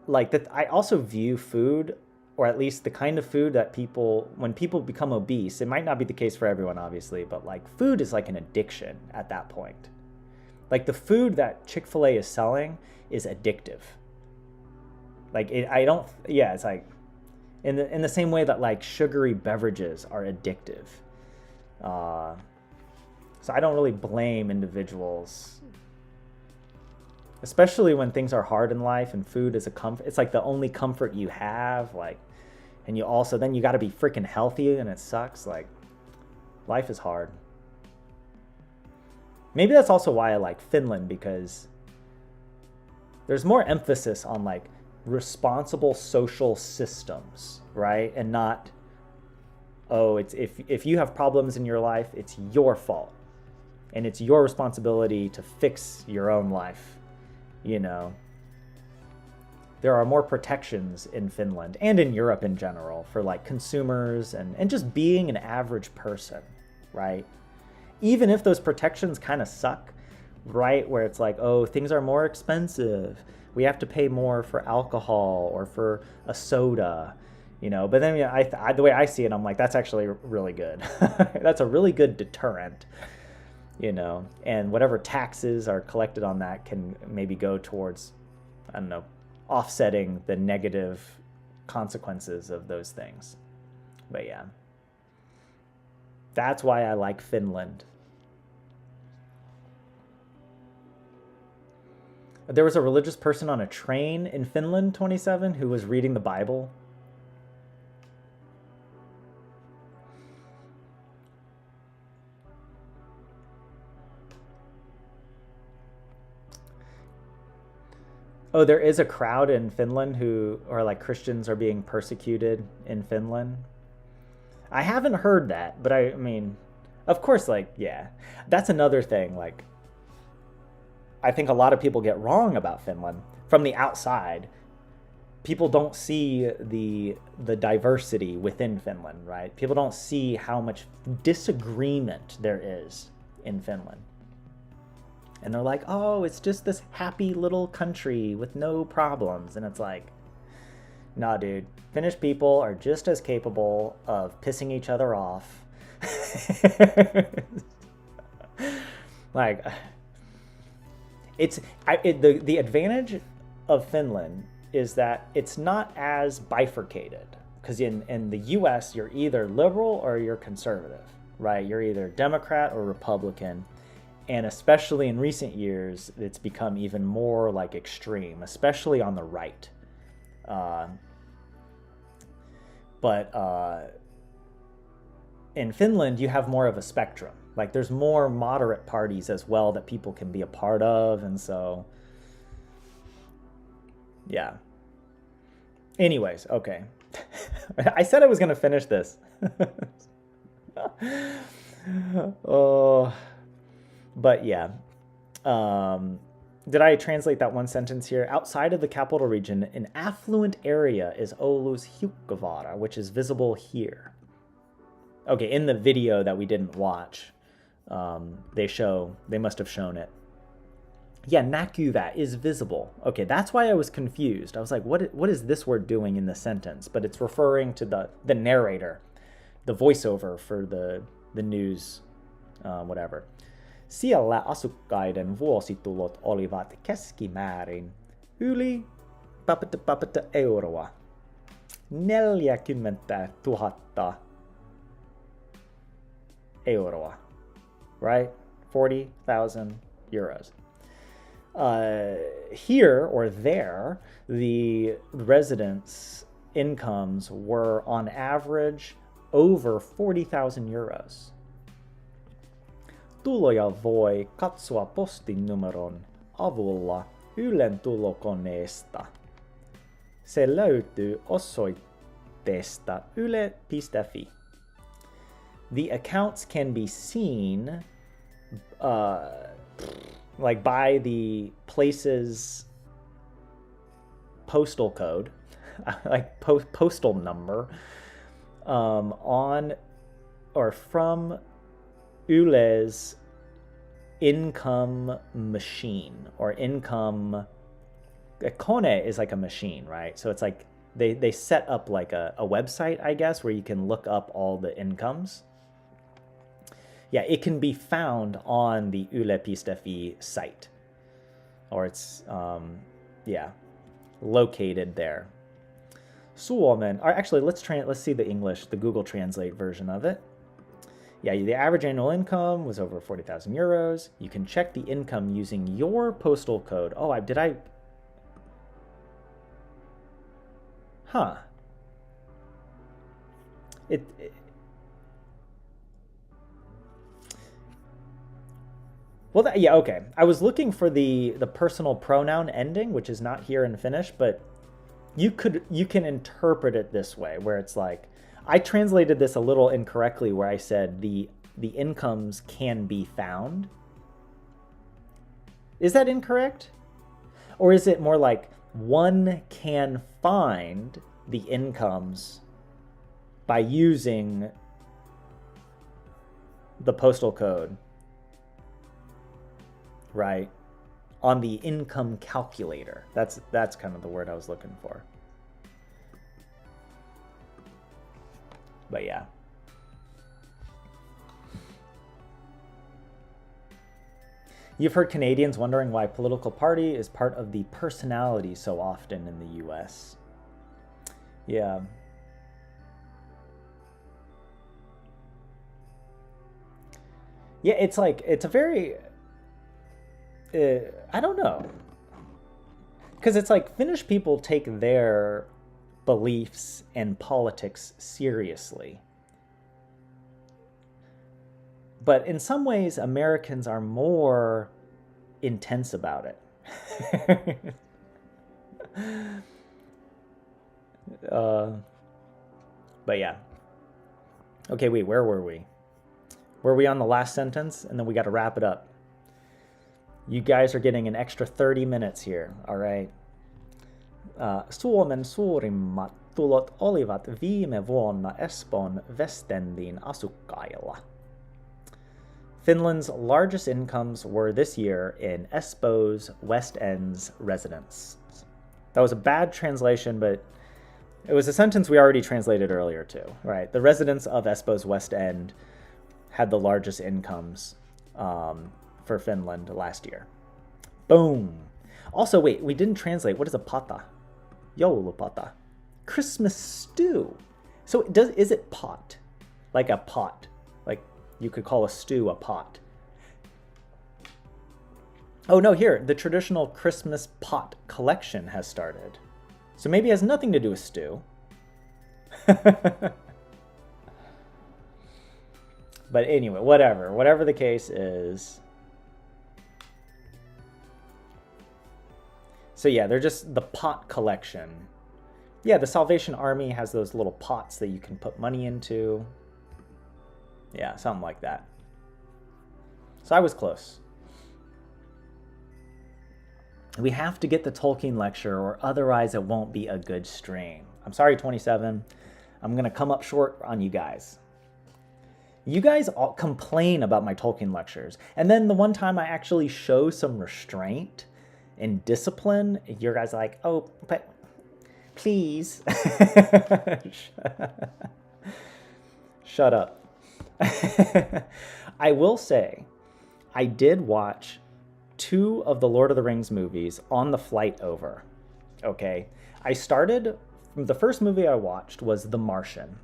like that I also view food, or at least the kind of food that when people become obese, it might not be the case for everyone obviously, but like food is like an addiction at that point. Like the food that Chick-fil-A is selling is addictive. Like it's like in the same way that like sugary beverages are addictive. So I don't really blame individuals, especially when things are hard in life and food is a comfort. It's like the only comfort you have, like, and you also, then you got to be freaking healthy and it sucks. Like life is hard. Maybe that's also why I like Finland, because there's more emphasis on like responsible social systems, right? And not, oh, it's if you have problems in your life, it's your fault. and it's your responsibility to fix your own life. You know, there are more protections in Finland and in Europe in general for like consumers and just being an average person, right? Even if those protections kind of suck, right? Where it's like, oh, things are more expensive. We have to pay more for alcohol or for a soda, you know. But then the way I see it, I'm like, that's actually really good. That's a really good deterrent, you know. And whatever taxes are collected on that can maybe go towards, I don't know, offsetting the negative consequences of those things. But yeah, that's why I like Finland. There was a religious person on a train in Finland, 27, who was reading the Bible. Oh, there is a crowd in Finland who are like Christians are being persecuted in Finland. I haven't heard that, but I mean, of course, like, yeah, that's another thing. Like, I think a lot of people get wrong about Finland from the outside. People don't see the diversity within Finland, right? People don't see how much disagreement there is in Finland. And they're like, oh, it's just this happy little country with no problems. And it's like, nah, dude, Finnish people are just as capable of pissing each other off. Like, the advantage of Finland is that it's not as bifurcated. Because in the US, you're either liberal or you're conservative, right? You're either Democrat or Republican. And especially in recent years, it's become even more like extreme, especially on the right. But in Finland, you have more of a spectrum. Like there's more moderate parties as well that people can be a part of. And so, yeah. Anyways, okay. I said I was going to finish this. Oh, but yeah. Did I translate that one sentence here? Outside of the capital region, an affluent area is Oulu's Hiukkavaara, which is visible here. Okay, in the video that we didn't watch, they must have shown it. Yeah, näkyvä is visible. Okay, that's why I was confused. I was like, what is this word doing in the sentence? But it's referring to the narrator, the voiceover for the news, whatever. Siellä asukkaiden vuositulot olivat keskimäärin yli euroa. 40 000 euroa. Right? 40,000 euros. Here or there, the residents' incomes were on average over 40,000 euros. Tuloja voi katsoa postinumeron avulla Ylen tulokoneesta. Se löytyy osoitteesta yle.fi. The accounts can be seen like by the place's postal code, like postal number, on or from Yle's income machine or income. A kone is like a machine, right? So it's like they set up like a website, I guess, where you can look up all the incomes. Yeah, it can be found on the yle.fi site, or it's located there. Suomen, or actually, let's see the English, the Google Translate version of it. Yeah, the average annual income was over 40,000 euros. You can check the income using your postal code. Oh, Huh. Well, yeah, okay. I was looking for the personal pronoun ending, which is not here in Finnish, but you can interpret it this way, where it's like, I translated this a little incorrectly, where I said the incomes can be found, Is that incorrect? Or is it more like one can find the incomes by using the postal code, right, on the income calculator? That's kind of the word I was looking for. But yeah. You've heard Canadians wondering why political party is part of the personality so often in the US. Yeah. Yeah, it's like, it's a very, I don't know. Because it's like Finnish people take their beliefs and politics seriously. But in some ways, Americans are more intense about it. But yeah. Okay, wait, where were we? Were we on the last sentence? And then we got to wrap it up. You guys are getting an extra 30 minutes here, all right? Suomen suurimmat tulot olivat viime vuonna Espoon Westendin asukkailla. Finland's largest incomes were this year in Espoo's West End's residents. That was a bad translation, but it was a sentence we already translated earlier too, right? The residents of Espoo's West End had the largest incomes for Finland last year. Boom. Also, wait, we didn't translate. What is a pata? Joulupata. Christmas stew. So is it pot? Like a pot? Like you could call a stew a pot. Oh no, here, the traditional Christmas pot collection has started. So maybe it has nothing to do with stew. But anyway, whatever the case is. So yeah, they're just the pot collection. Yeah, the Salvation Army has those little pots that you can put money into. Yeah, something like that. So I was close. We have to get the Tolkien lecture or otherwise it won't be a good stream. I'm sorry, 27. I'm going to come up short on you guys. You guys all complain about my Tolkien lectures. And then the one time I actually show some restraint and discipline, you guys are like, oh, but please. Shut up. I will say, I did watch 2 of the Lord of the Rings movies on the flight over. Okay? The first movie I watched was The Martian,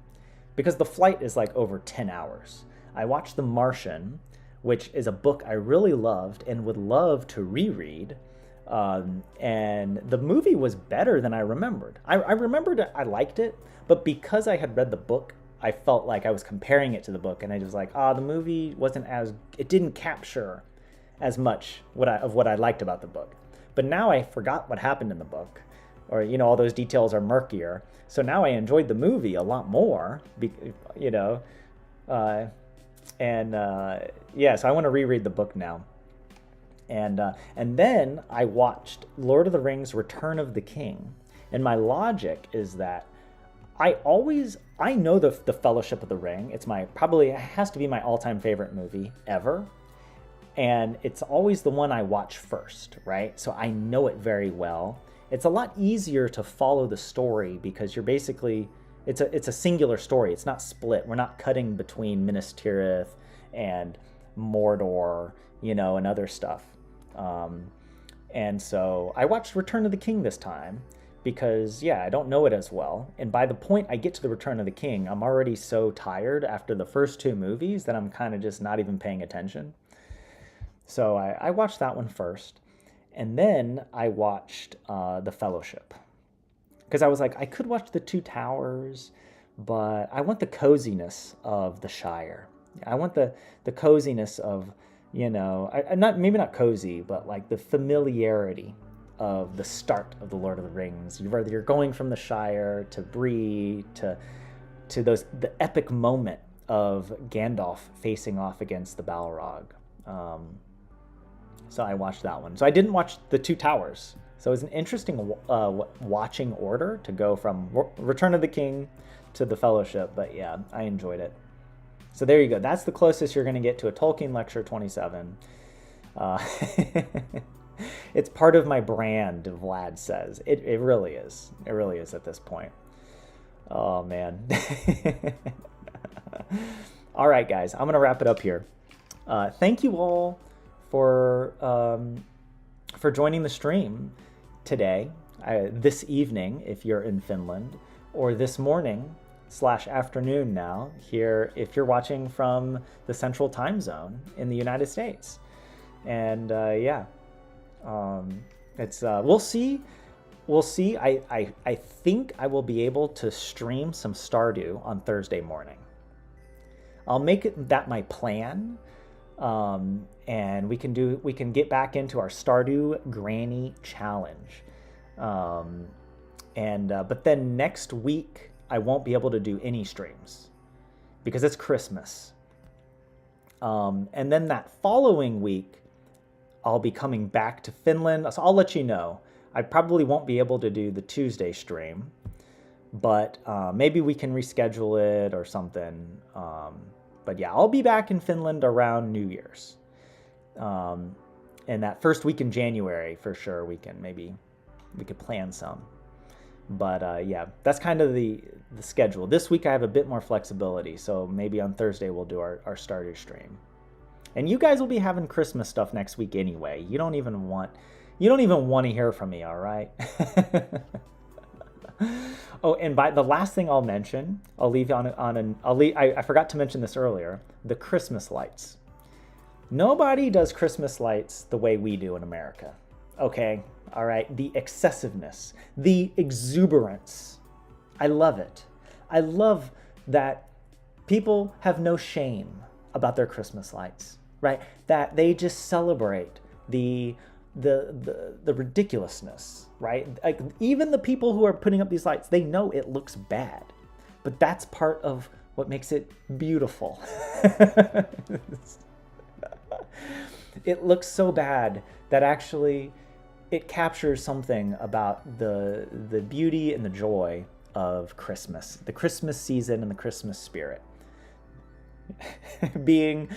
because the flight is like over 10 hours. I watched The Martian, which is a book I really loved and would love to reread. And the movie was better than I remembered. I remembered I liked it, but because I had read the book, I felt like I was comparing it to the book, and I was like, the movie it didn't capture as much of what I liked about the book. But now I forgot what happened in the book, or, all those details are murkier. So now I enjoyed the movie a lot more, so I want to reread the book now. And then I watched Lord of the Rings Return of the King. And my logic is that I know the Fellowship of the Ring. It has to be my all-time favorite movie ever. And it's always the one I watch first, right? So I know it very well. It's a lot easier to follow the story because you're basically, it's a singular story. It's not split. We're not cutting between Minas Tirith and Mordor, and other stuff. And so I watched Return of the King this time because, I don't know it as well. And by the point I get to the Return of the King, I'm already so tired after the first 2 movies that I'm kind of just not even paying attention. So I watched that one first. And then I watched The Fellowship. Because I was like, I could watch The Two Towers, but I want the coziness of the Shire. I want the coziness of, maybe not cozy, but like the familiarity of the start of the Lord of the Rings. You're going from the Shire to Bree to the epic moment of Gandalf facing off against the Balrog. So I watched that one. So I didn't watch the Two Towers. So it was an interesting watching order to go from Return of the King to the Fellowship. But yeah, I enjoyed it. So there you go. That's the closest you're going to get to a Tolkien Lecture 27. It's part of my brand, Vlad says. It really is. It really is at this point. Oh, man. All right, guys. I'm going to wrap it up here. Thank you all for joining the stream today, this evening, if you're in Finland, or this morning / afternoon now here if you're watching from the Central Time Zone in the United States. And yeah, it's we'll see. I think I will be able to stream some Stardew on Thursday morning. I'll make that my plan. And we can get back into our Stardew Granny Challenge. But then next week I won't be able to do any streams because it's Christmas. And then that following week I'll be coming back to Finland. So I'll let you know. I probably won't be able to do the Tuesday stream, but maybe we can reschedule it or something. But yeah, I'll be back in Finland around New Year's. And that first week in January, for sure, we could plan some. But yeah, that's kind of the schedule. This week I have a bit more flexibility, so maybe on Thursday we'll do our Stardew stream. And you guys will be having Christmas stuff next week anyway. You don't even want to hear from me, all right? Oh, and by the last thing I'll mention, I forgot to mention this earlier, the Christmas lights. Nobody does Christmas lights the way we do in America. Okay, all right, the excessiveness, the exuberance. I love it. I love that people have no shame about their Christmas lights, right? That they just celebrate the ridiculousness, right? Like even the people who are putting up these lights, they know it looks bad, but that's part of what makes it beautiful. It looks so bad that actually it captures something about the beauty and the joy of Christmas, the Christmas season and the Christmas spirit. being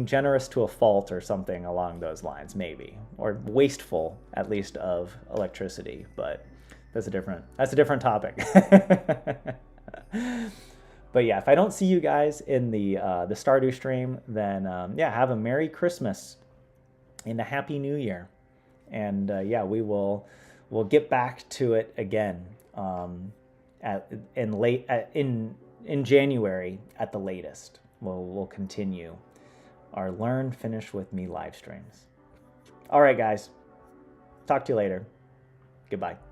generous to a fault or something along those lines, maybe, or wasteful at least of electricity, but that's a different topic. But yeah, if I don't see you guys in the Stardew stream, then yeah, have a Merry Christmas and a Happy New Year, and yeah, we'll get back to it again in January at the latest. We'll continue our Learn Finnish with Me live streams. All right, guys. Talk to you later. Goodbye.